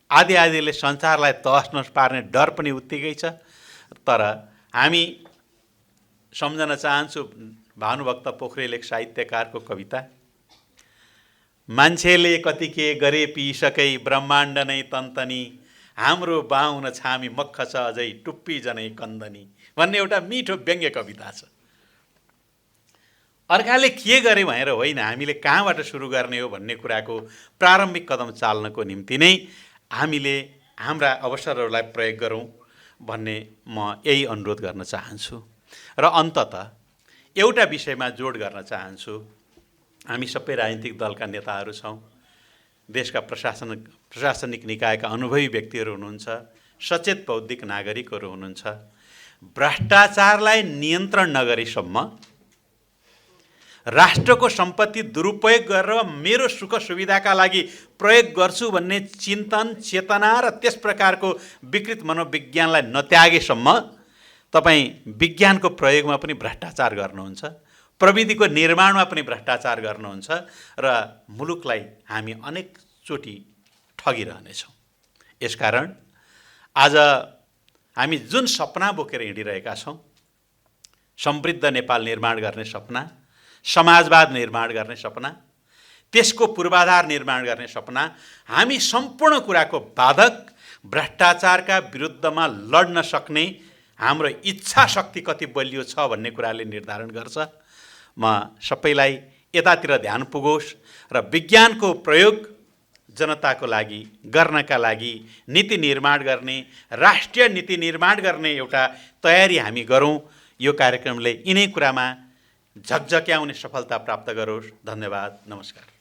आदिले संसारलाई तहस नहस पार्ने डर पनि उत्तिकै छ। तर हामी सम्झन चाहन्छु भानुभक्त पोखरेल एक साहित्यकारको कविता, मान्छेले कति के गरे पिसकै ब्रह्माण्ड नै तन्तनी, हाम्रो बाहुन छामी मक्ख छ अझै टुप्पी जनै कन्दनी भन्ने एउटा मिठो व्यङ्ग्य कविता छ। अर्काले के गरे भनेर होइन, हामीले कहाँबाट सुरु गर्ने हो भन्ने कुराको प्रारम्भिक कदम चाल्नको निम्ति नै हामीले हाम्रा अवसरहरूलाई प्रयोग गरौँ भन्ने म यही अनुरोध गर्न चाहन्छु। र अन्ततः एउटा विषयमा जोड गर्न चाहन्छु। हामी सबै राजनीतिक दलका नेताहरू छौँ, देशका प्रशासनिक निकायका अनुभवी व्यक्तिहरू हुनुहुन्छ, सचेत बौद्धिक नागरिकहरू हुनुहुन्छ। भ्रष्टाचारलाई नियन्त्रण नगरेसम्म, राष्ट्रको सम्पत्ति दुरुपयोग गरेर मेरो सुख सुविधाका लागि प्रयोग गर्छु भन्ने चिन्तन, चेतना र त्यस प्रकारको विकृत मनोविज्ञानलाई नत्यागेसम्म तपाईँ विज्ञानको प्रयोगमा पनि भ्रष्टाचार गर्नुहुन्छ, प्रविधिको निर्माणमा पनि भ्रष्टाचार गर्नुहुन्छ र मुलुकलाई हामी अनेकचोटि ठगिरहनेछौँ। यसकारण आज हामी जुन सपना बोकेर हिँडिरहेका छौँ, समृद्ध नेपाल निर्माण गर्ने सपना, समाजवाद निर्माण गर्ने सपना, त्यसको पूर्वाधार निर्माण गर्ने सपना, हामी सम्पूर्ण कुराको बाधक भ्रष्टाचारका विरुद्धमा लड्न सक्ने हाम्रो इच्छा शक्ति कति बलियो छ भन्ने कुराले निर्धारण गर्छ। म सबैलाई यतातिर ध्यान पुगोस् र विज्ञानको प्रयोग जनताको लागि गर्नका लागि नीति निर्माण गर्ने, राष्ट्रिय नीति निर्माण गर्ने एउटा तयारी हामी गरौँ। यो कार्यक्रमले यिनै कुरामा झकझक्याउने सफलता प्राप्त गरोस्। धन्यवाद, नमस्कार।